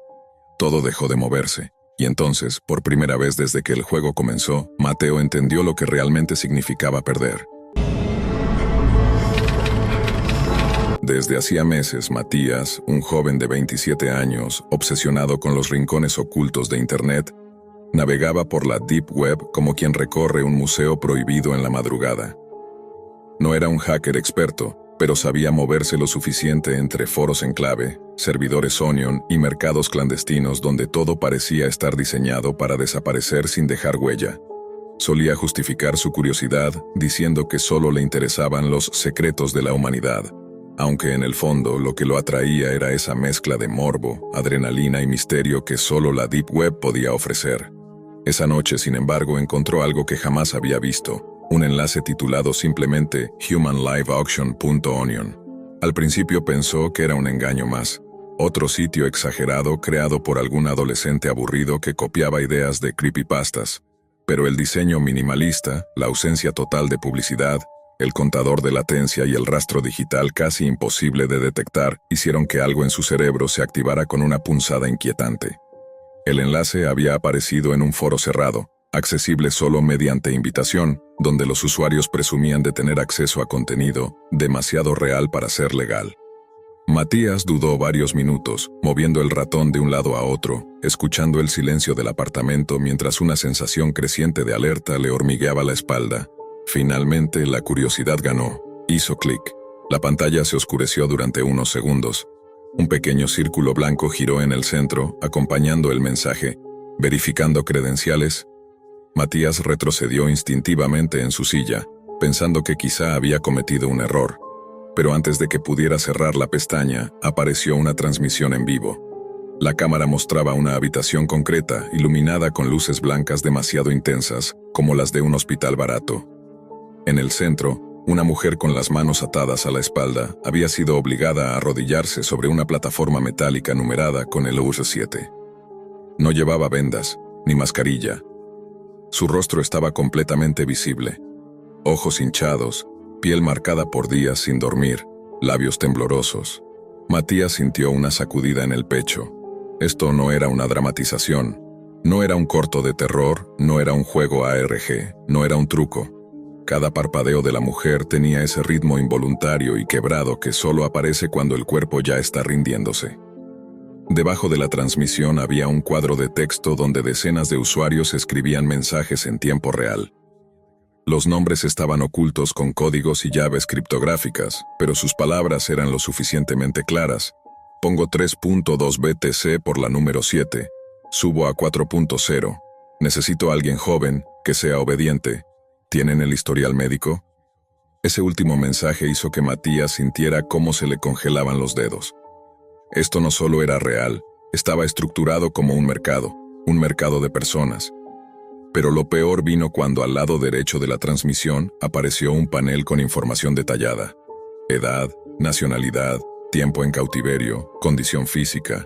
Todo dejó de moverse, y entonces, por primera vez desde que el juego comenzó, Mateo entendió lo que realmente significaba perder. Desde hacía meses, Matías, un joven de 27 años, obsesionado con los rincones ocultos de Internet, navegaba por la Deep Web como quien recorre un museo prohibido en la madrugada. No era un hacker experto, pero sabía moverse lo suficiente entre foros en clave, servidores Onion y mercados clandestinos donde todo parecía estar diseñado para desaparecer sin dejar huella. Solía justificar su curiosidad diciendo que solo le interesaban los secretos de la humanidad, aunque en el fondo lo que lo atraía era esa mezcla de morbo, adrenalina y misterio que solo la Deep Web podía ofrecer. Esa noche, sin embargo, encontró algo que jamás había visto, un enlace titulado simplemente humanliveauction.onion. Al principio pensó que era un engaño más, Otro sitio exagerado creado por algún adolescente aburrido que copiaba ideas de creepypastas. Pero el diseño minimalista, la ausencia total de publicidad, el contador de latencia y el rastro digital casi imposible de detectar hicieron que algo en su cerebro se activara con una punzada inquietante. El enlace había aparecido en un foro cerrado, accesible solo mediante invitación, donde los usuarios presumían de tener acceso a contenido demasiado real para ser legal. Matías dudó varios minutos, moviendo el ratón de un lado a otro, escuchando el silencio del apartamento mientras una sensación creciente de alerta le hormigueaba la espalda. Finalmente, la curiosidad ganó. Hizo clic. La pantalla se oscureció durante unos segundos. Un pequeño círculo blanco giró en el centro, acompañando el mensaje: verificando credenciales. Matías retrocedió instintivamente en su silla, pensando que quizá había cometido un error. Pero antes de que pudiera cerrar la pestaña, apareció una transmisión en vivo. La cámara mostraba una habitación concreta, iluminada con luces blancas demasiado intensas, como las de un hospital barato. En el centro, una mujer con las manos atadas a la espalda había sido obligada a arrodillarse sobre una plataforma metálica numerada con el número 7. No llevaba vendas, ni mascarilla. Su rostro estaba completamente visible. Ojos hinchados, piel marcada por días sin dormir, labios temblorosos. Matías sintió una sacudida en el pecho. Esto no era una dramatización. No era un corto de terror, no era un juego ARG, no era un truco. Cada parpadeo de la mujer tenía ese ritmo involuntario y quebrado que solo aparece cuando el cuerpo ya está rindiéndose. Debajo de la transmisión había un cuadro de texto donde decenas de usuarios escribían mensajes en tiempo real. Los nombres estaban ocultos con códigos y llaves criptográficas, pero sus palabras eran lo suficientemente claras. Pongo 3.2 BTC por la número 7. Subo a 4.0. Necesito a alguien joven, que sea obediente. ¿Tienen el historial médico? Ese último mensaje hizo que Matías sintiera cómo se le congelaban los dedos. Esto no solo era real, estaba estructurado como un mercado de personas. Pero lo peor vino cuando al lado derecho de la transmisión apareció un panel con información detallada. Edad, nacionalidad, tiempo en cautiverio, condición física,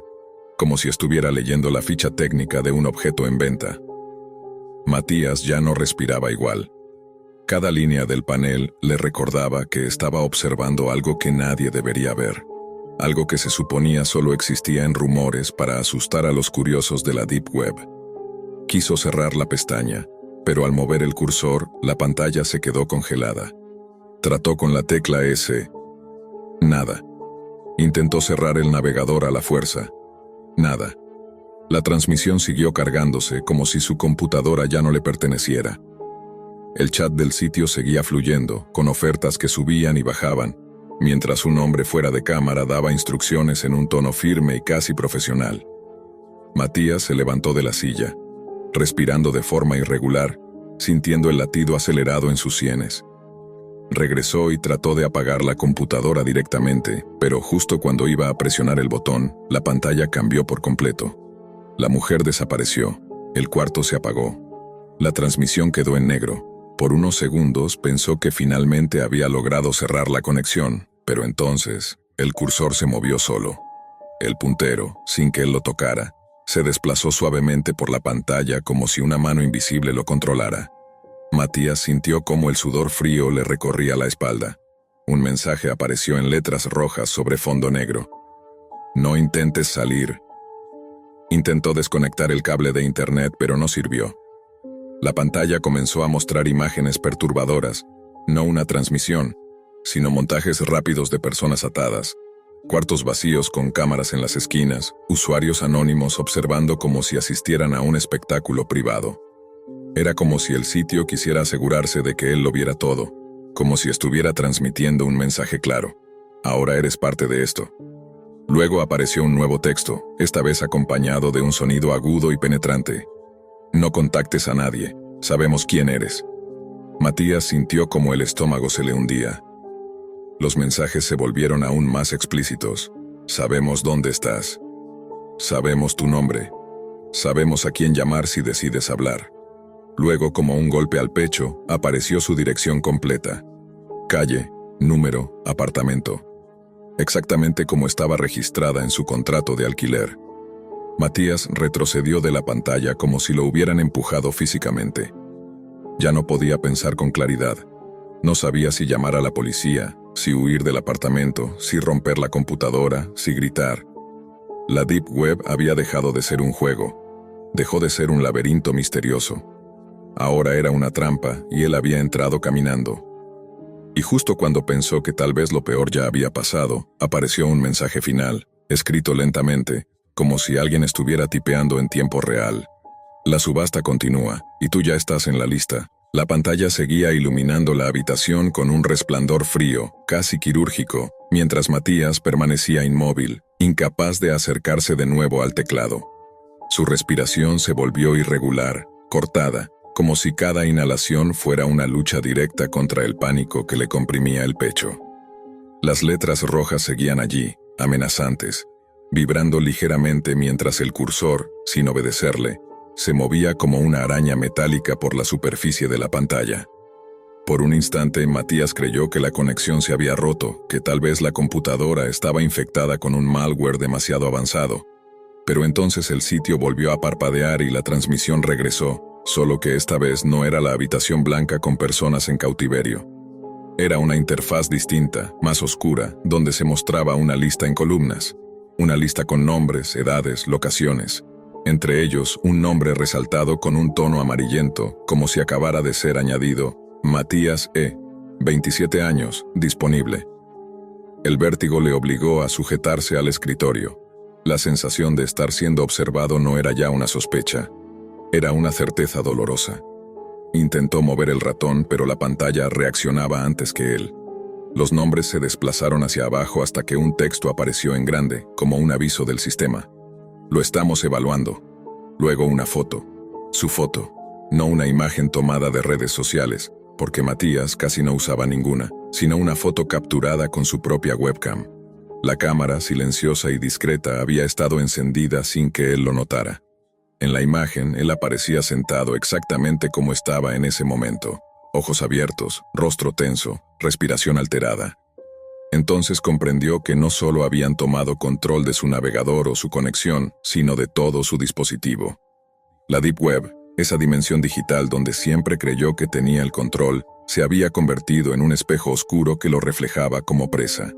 como si estuviera leyendo la ficha técnica de un objeto en venta. Matías ya no respiraba igual. Cada línea del panel le recordaba que estaba observando algo que nadie debería ver, algo que se suponía solo existía en rumores para asustar a los curiosos de la Deep Web. Quiso cerrar la pestaña, pero al mover el cursor, la pantalla se quedó congelada. Trató con la tecla S. Nada. Intentó cerrar el navegador a la fuerza. Nada. La transmisión siguió cargándose como si su computadora ya no le perteneciera. El chat del sitio seguía fluyendo, con ofertas que subían y bajaban, mientras un hombre fuera de cámara daba instrucciones en un tono firme y casi profesional. Matías se levantó de la silla, respirando de forma irregular, sintiendo el latido acelerado en sus sienes. Regresó y trató de apagar la computadora directamente, pero justo cuando iba a presionar el botón, la pantalla cambió por completo. La mujer desapareció, el cuarto se apagó. La transmisión quedó en negro. Por unos segundos pensó que finalmente había logrado cerrar la conexión, pero entonces, el cursor se movió solo. El puntero, sin que él lo tocara, se desplazó suavemente por la pantalla como si una mano invisible lo controlara. Matías sintió cómo el sudor frío le recorría la espalda. Un mensaje apareció en letras rojas sobre fondo negro. No intentes salir. Intentó desconectar el cable de internet, pero no sirvió. La pantalla comenzó a mostrar imágenes perturbadoras, no una transmisión, sino montajes rápidos de personas atadas, cuartos vacíos con cámaras en las esquinas, usuarios anónimos observando como si asistieran a un espectáculo privado. Era como si el sitio quisiera asegurarse de que él lo viera todo, como si estuviera transmitiendo un mensaje claro. Ahora eres parte de esto. Luego apareció un nuevo texto, esta vez acompañado de un sonido agudo y penetrante. No contactes a nadie, sabemos quién eres. Matías sintió como el estómago se le hundía. Los mensajes se volvieron aún más explícitos. Sabemos dónde estás. Sabemos tu nombre. Sabemos a quién llamar si decides hablar. Luego, como un golpe al pecho, apareció su dirección completa. Calle, número, apartamento. exactamente como estaba registrada en su contrato de alquiler. Matías retrocedió de la pantalla como si lo hubieran empujado físicamente. Ya no podía pensar con claridad. No sabía si llamar a la policía, si huir del apartamento, si romper la computadora, si gritar. La Deep Web había dejado de ser un juego. Dejó de ser un laberinto misterioso. Ahora era una trampa y él había entrado caminando. Y justo cuando pensó que tal vez lo peor ya había pasado, apareció un mensaje final, escrito lentamente, como si alguien estuviera tipeando en tiempo real. La subasta continúa, y tú ya estás en la lista. La pantalla seguía iluminando la habitación con un resplandor frío, casi quirúrgico, mientras Matías permanecía inmóvil, incapaz de acercarse de nuevo al teclado. Su respiración se volvió irregular, cortada, como si cada inhalación fuera una lucha directa contra el pánico que le comprimía el pecho. Las letras rojas seguían allí, amenazantes, vibrando ligeramente mientras el cursor, sin obedecerle, se movía como una araña metálica por la superficie de la pantalla. Por un instante, Matías creyó que la conexión se había roto, que tal vez la computadora estaba infectada con un malware demasiado avanzado. Pero entonces el sitio volvió a parpadear y la transmisión regresó, solo que esta vez no era la habitación blanca con personas en cautiverio. Era una interfaz distinta, más oscura, donde se mostraba una lista en columnas. Una lista con nombres, edades, locaciones. Entre ellos, un nombre resaltado con un tono amarillento, como si acabara de ser añadido: Matías E., 27 años, disponible. El vértigo le obligó a sujetarse al escritorio. La sensación de estar siendo observado no era ya una sospecha. Era una certeza dolorosa. Intentó mover el ratón, pero la pantalla reaccionaba antes que él. Los nombres se desplazaron hacia abajo hasta que un texto apareció en grande, como un aviso del sistema. Lo estamos evaluando. Luego una foto. Su foto. No una imagen tomada de redes sociales, porque Matías casi no usaba ninguna, sino una foto capturada con su propia webcam. La cámara, silenciosa y discreta, había estado encendida sin que él lo notara. En la imagen, él aparecía sentado exactamente como estaba en ese momento. Ojos abiertos, rostro tenso, respiración alterada. Entonces comprendió que no solo habían tomado control de su navegador o su conexión, sino de todo su dispositivo. La Deep Web, esa dimensión digital donde siempre creyó que tenía el control, se había convertido en un espejo oscuro que lo reflejaba como presa.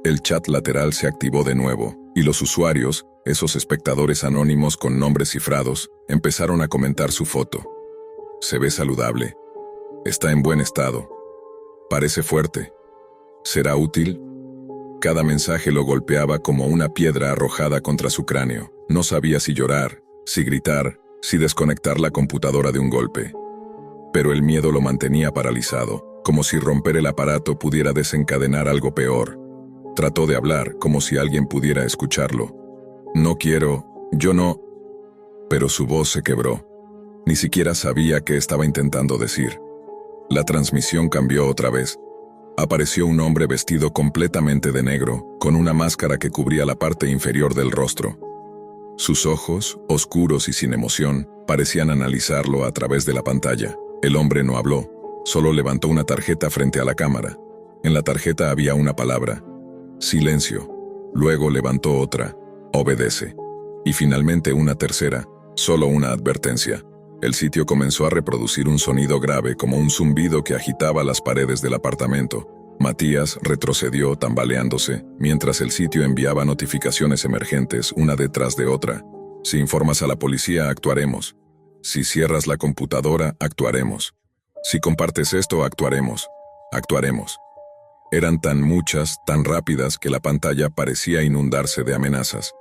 El chat lateral se activó de nuevo, y los usuarios, esos espectadores anónimos con nombres cifrados, empezaron a comentar su foto. Se ve saludable. Está en buen estado. Parece fuerte. ¿Será útil? Cada mensaje lo golpeaba como una piedra arrojada contra su cráneo. No sabía si llorar, si gritar, si desconectar la computadora de un golpe. Pero el miedo lo mantenía paralizado, como si romper el aparato pudiera desencadenar algo peor. Trató de hablar, como si alguien pudiera escucharlo. No quiero, yo no... Pero su voz se quebró. Ni siquiera sabía qué estaba intentando decir. La transmisión cambió otra vez. Apareció un hombre vestido completamente de negro, con una máscara que cubría la parte inferior del rostro. Sus ojos, oscuros y sin emoción, parecían analizarlo a través de la pantalla. El hombre no habló, solo levantó una tarjeta frente a la cámara. En la tarjeta había una palabra: silencio. Luego levantó otra: obedece. Y finalmente una tercera: solo una advertencia. El sitio comenzó a reproducir un sonido grave como un zumbido que agitaba las paredes del apartamento. Matías retrocedió tambaleándose, mientras el sitio enviaba notificaciones emergentes una detrás de otra. Si informas a la policía, actuaremos. Si cierras la computadora, actuaremos. Si compartes esto, actuaremos. Actuaremos. Eran tan muchas, tan rápidas, que la pantalla parecía inundarse de amenazas.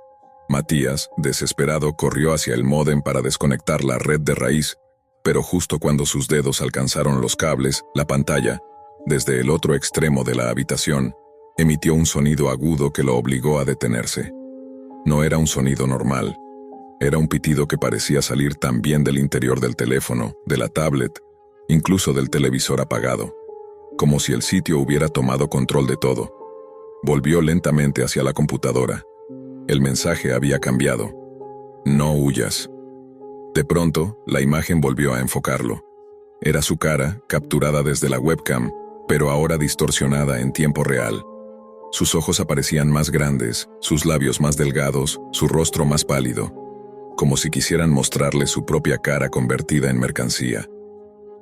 Matías, desesperado, corrió hacia el módem para desconectar la red de raíz, pero justo cuando sus dedos alcanzaron los cables, la pantalla, desde el otro extremo de la habitación, emitió un sonido agudo que lo obligó a detenerse. No era un sonido normal. Era un pitido que parecía salir también del interior del teléfono, de la tablet, incluso del televisor apagado. Como si el sitio hubiera tomado control de todo. Volvió lentamente hacia la computadora. El mensaje había cambiado. No huyas. De pronto, la imagen volvió a enfocarlo. Era su cara, capturada desde la webcam, pero ahora distorsionada en tiempo real. Sus ojos aparecían más grandes, sus labios más delgados, su rostro más pálido, como si quisieran mostrarle su propia cara convertida en mercancía,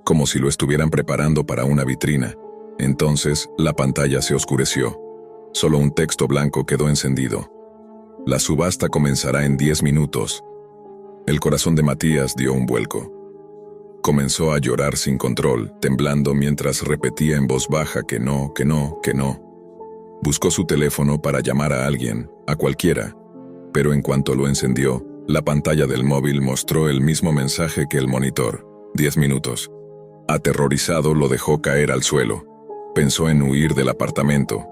como si lo estuvieran preparando para una vitrina. Entonces, la pantalla se oscureció. Solo un texto blanco quedó encendido. La subasta comenzará en 10 minutos. El corazón de Matías dio un vuelco. Comenzó a llorar sin control, temblando mientras repetía en voz baja que no, que no, que no. Buscó su teléfono para llamar a alguien, a cualquiera, pero en cuanto lo encendió, la pantalla del móvil mostró el mismo mensaje que el monitor: 10 minutos. Aterrorizado, lo dejó caer al suelo. Pensó en huir del apartamento,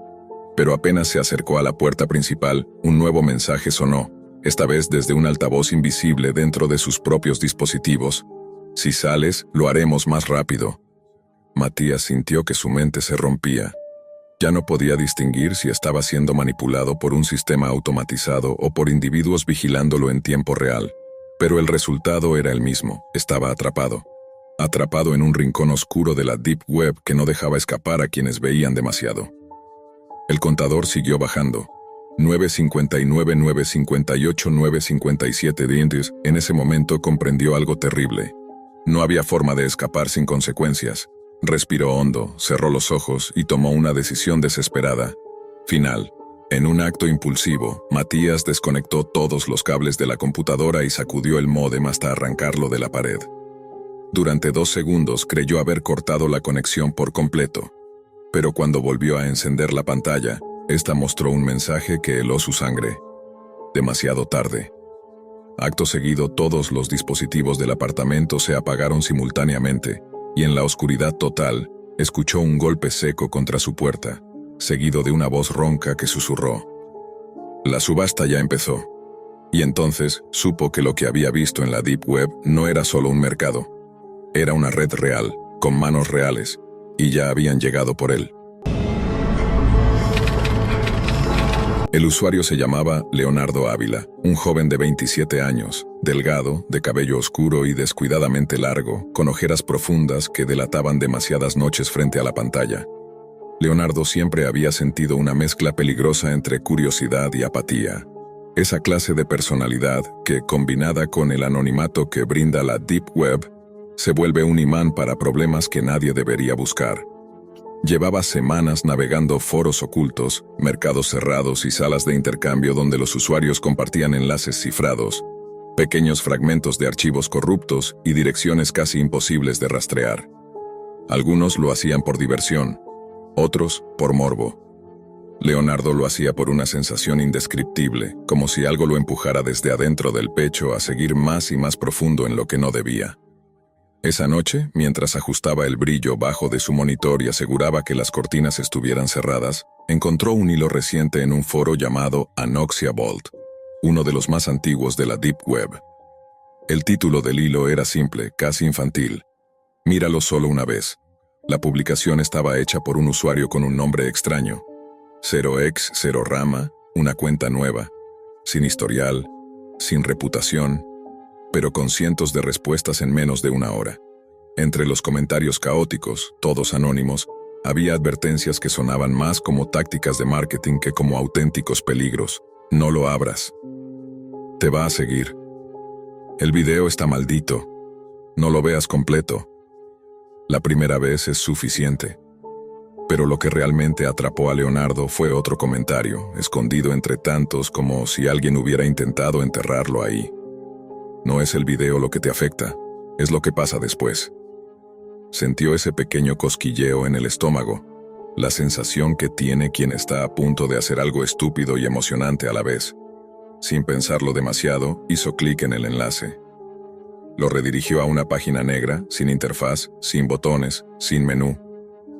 pero apenas se acercó a la puerta principal, un nuevo mensaje sonó, esta vez desde un altavoz invisible dentro de sus propios dispositivos: si sales, lo haremos más rápido. Matías sintió que su mente se rompía. Ya no podía distinguir si estaba siendo manipulado por un sistema automatizado o por individuos vigilándolo en tiempo real. Pero el resultado era el mismo: estaba atrapado. Atrapado en un rincón oscuro de la Deep Web que no dejaba escapar a quienes veían demasiado. El contador siguió bajando. 9:59, 9:58, 9:57 dientes. En ese momento comprendió algo terrible. No había forma de escapar sin consecuencias. Respiró hondo, cerró los ojos y tomó una decisión desesperada. Final. En un acto impulsivo, Matías desconectó todos los cables de la computadora y sacudió el módem hasta arrancarlo de la pared. Durante 2 segundos creyó haber cortado la conexión por completo. Pero cuando volvió a encender la pantalla, esta mostró un mensaje que heló su sangre. Demasiado tarde. Acto seguido, todos los dispositivos del apartamento se apagaron simultáneamente, y en la oscuridad total, escuchó un golpe seco contra su puerta, seguido de una voz ronca que susurró: la subasta ya empezó. Y entonces supo que lo que había visto en la Deep Web no era solo un mercado. Era una red real, con manos reales, y ya habían llegado por él. El usuario se llamaba Leonardo Ávila, un joven de 27 años, delgado, de cabello oscuro y descuidadamente largo, con ojeras profundas que delataban demasiadas noches frente a la pantalla. Leonardo siempre había sentido una mezcla peligrosa entre curiosidad y apatía. Esa clase de personalidad que, combinada con el anonimato que brinda la Deep Web, se vuelve un imán para problemas que nadie debería buscar. Llevaba semanas navegando foros ocultos, mercados cerrados y salas de intercambio donde los usuarios compartían enlaces cifrados, pequeños fragmentos de archivos corruptos y direcciones casi imposibles de rastrear. Algunos lo hacían por diversión, otros por morbo. Leonardo lo hacía por una sensación indescriptible, como si algo lo empujara desde adentro del pecho a seguir más y más profundo en lo que no debía. Esa noche, mientras ajustaba el brillo bajo de su monitor y aseguraba que las cortinas estuvieran cerradas, encontró un hilo reciente en un foro llamado Anoxia Vault, uno de los más antiguos de la Deep Web. El título del hilo era simple, casi infantil: míralo solo una vez. La publicación estaba hecha por un usuario con un nombre extraño: 0x0 Rama, una cuenta nueva, sin historial, sin reputación, pero con cientos de respuestas en menos de una hora. Entre los comentarios caóticos, todos anónimos, había advertencias que sonaban más como tácticas de marketing que como auténticos peligros. No lo abras. Te va a seguir. El video está maldito. No lo veas completo. La primera vez es suficiente. Pero lo que realmente atrapó a Leonardo fue otro comentario, escondido entre tantos como si alguien hubiera intentado enterrarlo ahí. No es el video lo que te afecta, es lo que pasa después. Sintió ese pequeño cosquilleo en el estómago, la sensación que tiene quien está a punto de hacer algo estúpido y emocionante a la vez. Sin pensarlo demasiado, hizo clic en el enlace. Lo redirigió a una página negra, sin interfaz, sin botones, sin menú.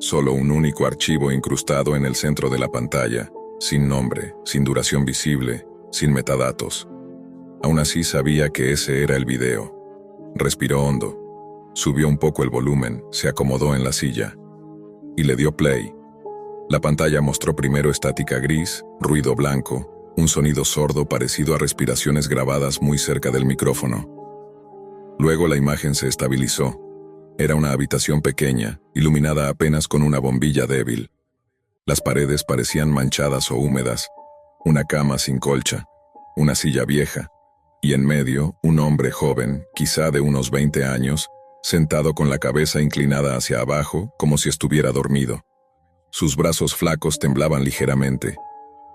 Solo un único archivo incrustado en el centro de la pantalla, sin nombre, sin duración visible, sin metadatos. Aún así sabía que ese era el video. Respiró hondo. Subió un poco el volumen, se acomodó en la silla. Y le dio play. La pantalla mostró primero estática gris, ruido blanco, un sonido sordo parecido a respiraciones grabadas muy cerca del micrófono. Luego la imagen se estabilizó. Era una habitación pequeña, iluminada apenas con una bombilla débil. Las paredes parecían manchadas o húmedas, una cama sin colcha, una silla vieja, y en medio un hombre joven, quizá de unos 20 años, sentado con la cabeza inclinada hacia abajo como si estuviera dormido. Sus brazos flacos temblaban ligeramente.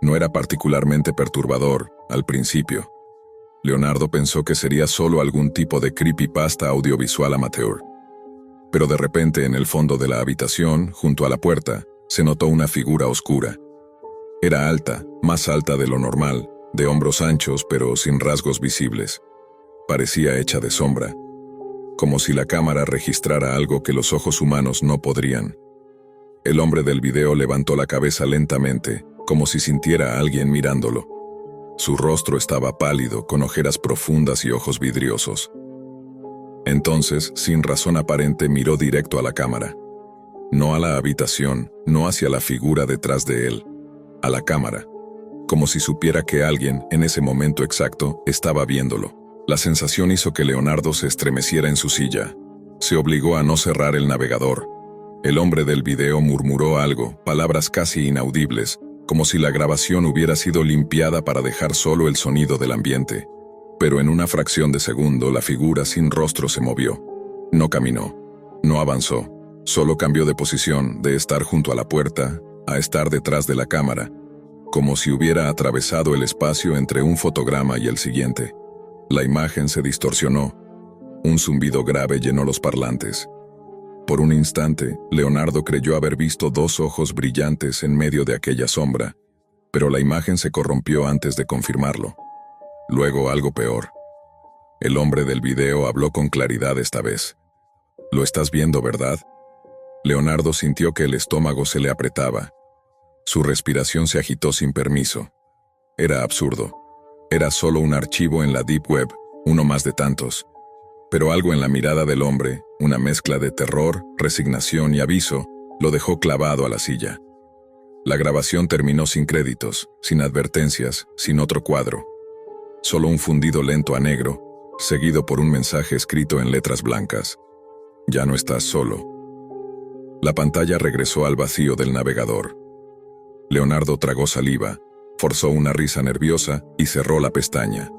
No era particularmente perturbador, al principio. Leonardo pensó que sería solo algún tipo de creepypasta audiovisual amateur. Pero de repente, en el fondo de la habitación, junto a la puerta, se notó una figura oscura. Era alta, más alta de lo normal, de hombros anchos pero sin rasgos visibles. Parecía hecha de sombra, como si la cámara registrara algo que los ojos humanos no podrían. El hombre del video levantó la cabeza lentamente, como si sintiera a alguien mirándolo. Su rostro estaba pálido, con ojeras profundas y ojos vidriosos. Entonces, sin razón aparente, miró directo a la cámara. No a la habitación, no hacia la figura detrás de él, a la cámara, como si supiera que alguien, en ese momento exacto, estaba viéndolo. La sensación hizo que Leonardo se estremeciera en su silla. Se obligó a no cerrar el navegador. El hombre del video murmuró algo, palabras casi inaudibles, como si la grabación hubiera sido limpiada para dejar solo el sonido del ambiente. Pero en una fracción de segundo la figura sin rostro se movió. No caminó, no avanzó, solo cambió de posición, de estar junto a la puerta, a estar detrás de la cámara, como si hubiera atravesado el espacio entre un fotograma y el siguiente. La imagen se distorsionó. Un zumbido grave llenó los parlantes. Por un instante, Leonardo creyó haber visto dos ojos brillantes en medio de aquella sombra, pero la imagen se corrompió antes de confirmarlo. Luego algo peor. El hombre del video habló con claridad esta vez. «¿Lo estás viendo, verdad?» Leonardo sintió que el estómago se le apretaba. Su respiración se agitó sin permiso. Era absurdo. Era solo un archivo en la Deep Web, uno más de tantos. Pero algo en la mirada del hombre, una mezcla de terror, resignación y aviso, lo dejó clavado a la silla. La grabación terminó sin créditos, sin advertencias, sin otro cuadro. Solo un fundido lento a negro, seguido por un mensaje escrito en letras blancas. «Ya no estás solo». La pantalla regresó al vacío del navegador. Leonardo tragó saliva, forzó una risa nerviosa y cerró la pestaña.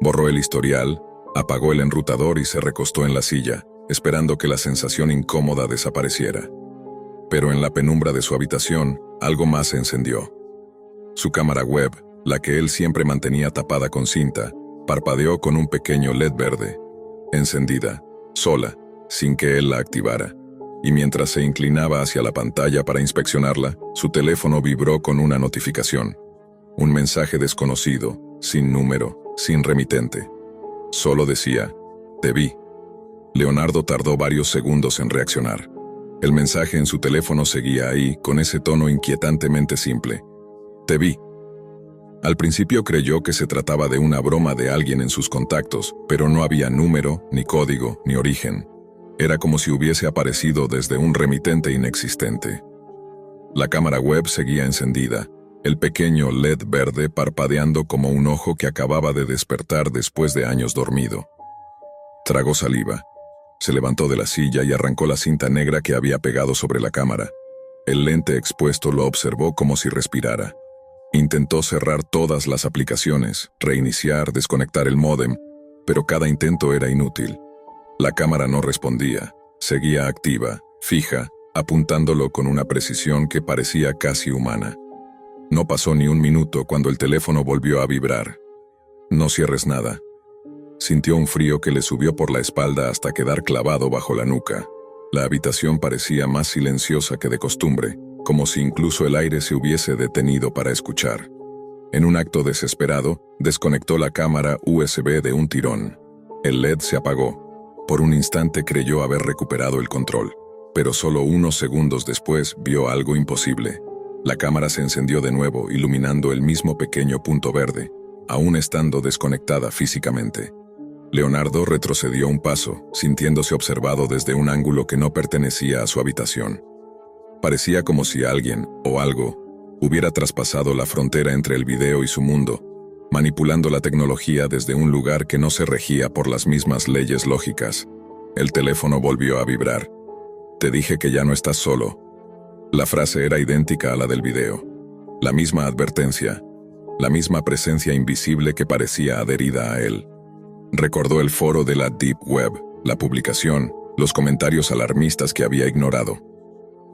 Borró el historial, apagó el enrutador y se recostó en la silla, esperando que la sensación incómoda desapareciera. Pero en la penumbra de su habitación, algo más se encendió. Su cámara web, la que él siempre mantenía tapada con cinta, parpadeó con un pequeño LED verde, encendida, sola, sin que él la activara. Y mientras se inclinaba hacia la pantalla para inspeccionarla, su teléfono vibró con una notificación. Un mensaje desconocido, sin número, sin remitente. Solo decía, «Te vi». Leonardo tardó varios segundos en reaccionar. El mensaje en su teléfono seguía ahí, con ese tono inquietantemente simple. «Te vi». Al principio creyó que se trataba de una broma de alguien en sus contactos, pero no había número, ni código, ni origen. Era como si hubiese aparecido desde un remitente inexistente. La cámara web seguía encendida, el pequeño LED verde parpadeando como un ojo que acababa de despertar después de años dormido. Tragó saliva. Se levantó de la silla y arrancó la cinta negra que había pegado sobre la cámara. El lente expuesto lo observó como si respirara. Intentó cerrar todas las aplicaciones, reiniciar, desconectar el módem, pero cada intento era inútil. La cámara no respondía, seguía activa, fija, apuntándolo con una precisión que parecía casi humana. No pasó ni un minuto cuando el teléfono volvió a vibrar. «No cierres nada». Sintió un frío que le subió por la espalda hasta quedar clavado bajo la nuca. La habitación parecía más silenciosa que de costumbre, como si incluso el aire se hubiese detenido para escuchar. En un acto desesperado, desconectó la cámara USB de un tirón. El LED se apagó. Por un instante creyó haber recuperado el control, pero solo unos segundos después vio algo imposible. La cámara se encendió de nuevo, iluminando el mismo pequeño punto verde, aún estando desconectada físicamente. Leonardo retrocedió un paso, sintiéndose observado desde un ángulo que no pertenecía a su habitación. Parecía como si alguien, o algo, hubiera traspasado la frontera entre el video y su mundo, manipulando la tecnología desde un lugar que no se regía por las mismas leyes lógicas. El teléfono volvió a vibrar. «Te dije que ya no estás solo». La frase era idéntica a la del video. La misma advertencia, la misma presencia invisible que parecía adherida a él. Recordó el foro de la Deep Web, la publicación, los comentarios alarmistas que había ignorado.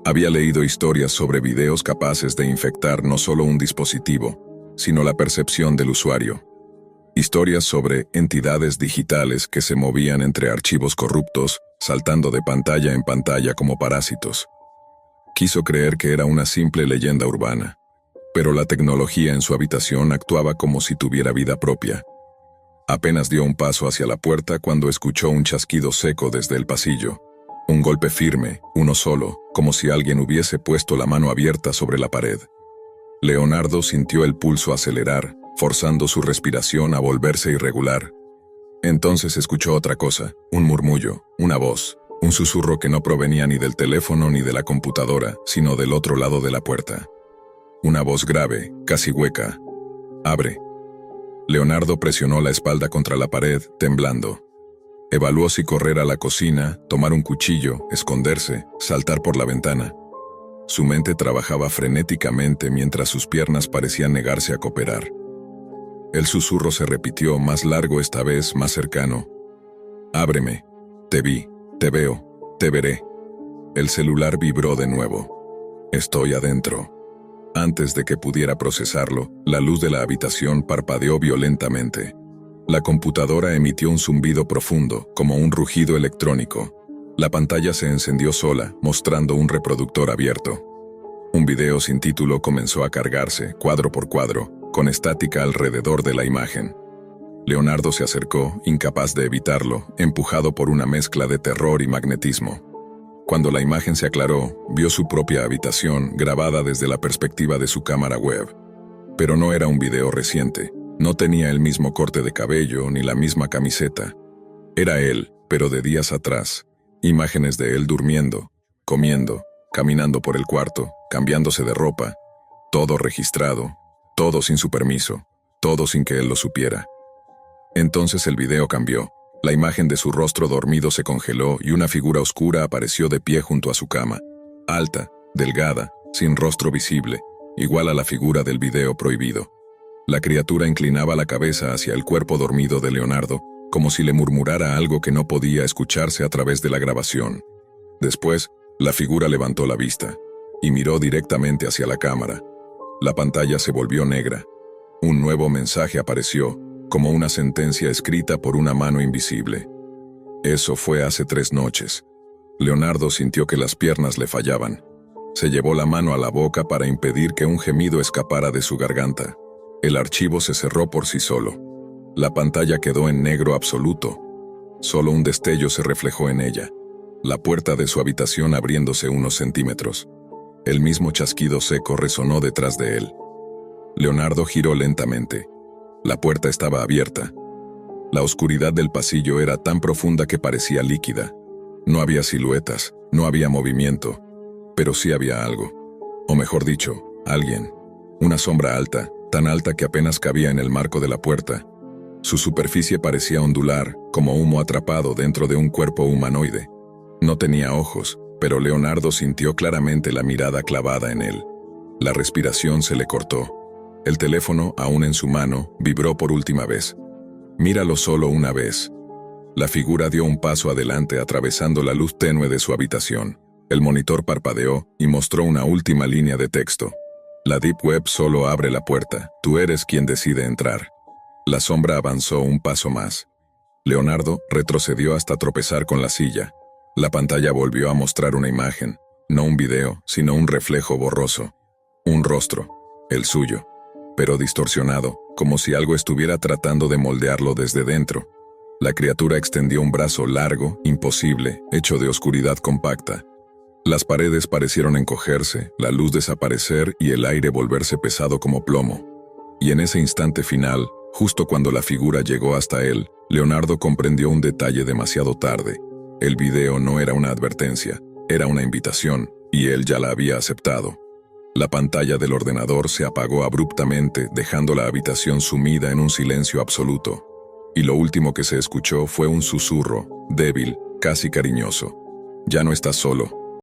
Había leído historias sobre videos capaces de infectar no solo un dispositivo, sino la percepción del usuario. Historias sobre entidades digitales que se movían entre archivos corruptos, saltando de pantalla en pantalla como parásitos. Quiso creer que era una simple leyenda urbana, pero la tecnología en su habitación actuaba como si tuviera vida propia. Apenas dio un paso hacia la puerta cuando escuchó un chasquido seco desde el pasillo. Un golpe firme, uno solo, como si alguien hubiese puesto la mano abierta sobre la pared. Leonardo sintió el pulso acelerar, forzando su respiración a volverse irregular. Entonces escuchó otra cosa, un murmullo, una voz, un susurro que no provenía ni del teléfono ni de la computadora, sino del otro lado de la puerta. Una voz grave, casi hueca. «Abre». Leonardo presionó la espalda contra la pared, temblando. Evaluó si correr a la cocina, tomar un cuchillo, esconderse, saltar por la ventana. Su mente trabajaba frenéticamente mientras sus piernas parecían negarse a cooperar. El susurro se repitió, más largo esta vez, más cercano. «Ábreme. Te vi, te veo, te veré». El celular vibró de nuevo. «Estoy adentro». Antes de que pudiera procesarlo, la luz de la habitación parpadeó violentamente. La computadora emitió un zumbido profundo, como un rugido electrónico. La pantalla se encendió sola, mostrando un reproductor abierto. Un video sin título comenzó a cargarse, cuadro por cuadro, con estática alrededor de la imagen. Leonardo se acercó, incapaz de evitarlo, empujado por una mezcla de terror y magnetismo. Cuando la imagen se aclaró, vio su propia habitación grabada desde la perspectiva de su cámara web. Pero no era un video reciente. No tenía el mismo corte de cabello ni la misma camiseta. Era él, pero de días atrás. Imágenes de él durmiendo, comiendo, caminando por el cuarto, cambiándose de ropa. Todo registrado, todo sin su permiso, todo sin que él lo supiera. Entonces el video cambió. La imagen de su rostro dormido se congeló y una figura oscura apareció de pie junto a su cama. Alta, delgada, sin rostro visible, igual a la figura del video prohibido. La criatura inclinaba la cabeza hacia el cuerpo dormido de Leonardo, como si le murmurara algo que no podía escucharse a través de la grabación. Después, la figura levantó la vista y miró directamente hacia la cámara. La pantalla se volvió negra. Un nuevo mensaje apareció, como una sentencia escrita por una mano invisible. Eso fue hace 3 noches. Leonardo sintió que las piernas le fallaban. Se llevó la mano a la boca para impedir que un gemido escapara de su garganta. El archivo se cerró por sí solo. La pantalla quedó en negro absoluto. Solo un destello se reflejó en ella. La puerta de su habitación abriéndose unos centímetros. El mismo chasquido seco resonó detrás de él. Leonardo giró lentamente. La puerta estaba abierta. La oscuridad del pasillo era tan profunda que parecía líquida. No había siluetas, no había movimiento, pero sí había algo. O mejor dicho, alguien. Una sombra alta, tan alta que apenas cabía en el marco de la puerta. Su superficie parecía ondular, como humo atrapado dentro de un cuerpo humanoide. No tenía ojos, pero Leonardo sintió claramente la mirada clavada en él. La respiración se le cortó. El teléfono, aún en su mano, vibró por última vez. Míralo solo una vez. La figura dio un paso adelante atravesando la luz tenue de su habitación. El monitor parpadeó y mostró una última línea de texto. La Deep Web solo abre la puerta. Tú eres quien decide entrar. La sombra avanzó un paso más. Leonardo retrocedió hasta tropezar con la silla. La pantalla volvió a mostrar una imagen. No un video, sino un reflejo borroso. Un rostro. El suyo. Pero distorsionado, como si algo estuviera tratando de moldearlo desde dentro. La criatura extendió un brazo largo, imposible, hecho de oscuridad compacta. Las paredes parecieron encogerse, la luz desaparecer y el aire volverse pesado como plomo. Y en ese instante final, justo cuando la figura llegó hasta él, Leonardo comprendió un detalle demasiado tarde. El video no era una advertencia, era una invitación, y él ya la había aceptado. La pantalla del ordenador se apagó abruptamente, dejando la habitación sumida en un silencio absoluto. Y lo último que se escuchó fue un susurro, débil, casi cariñoso. Ya no estás solo.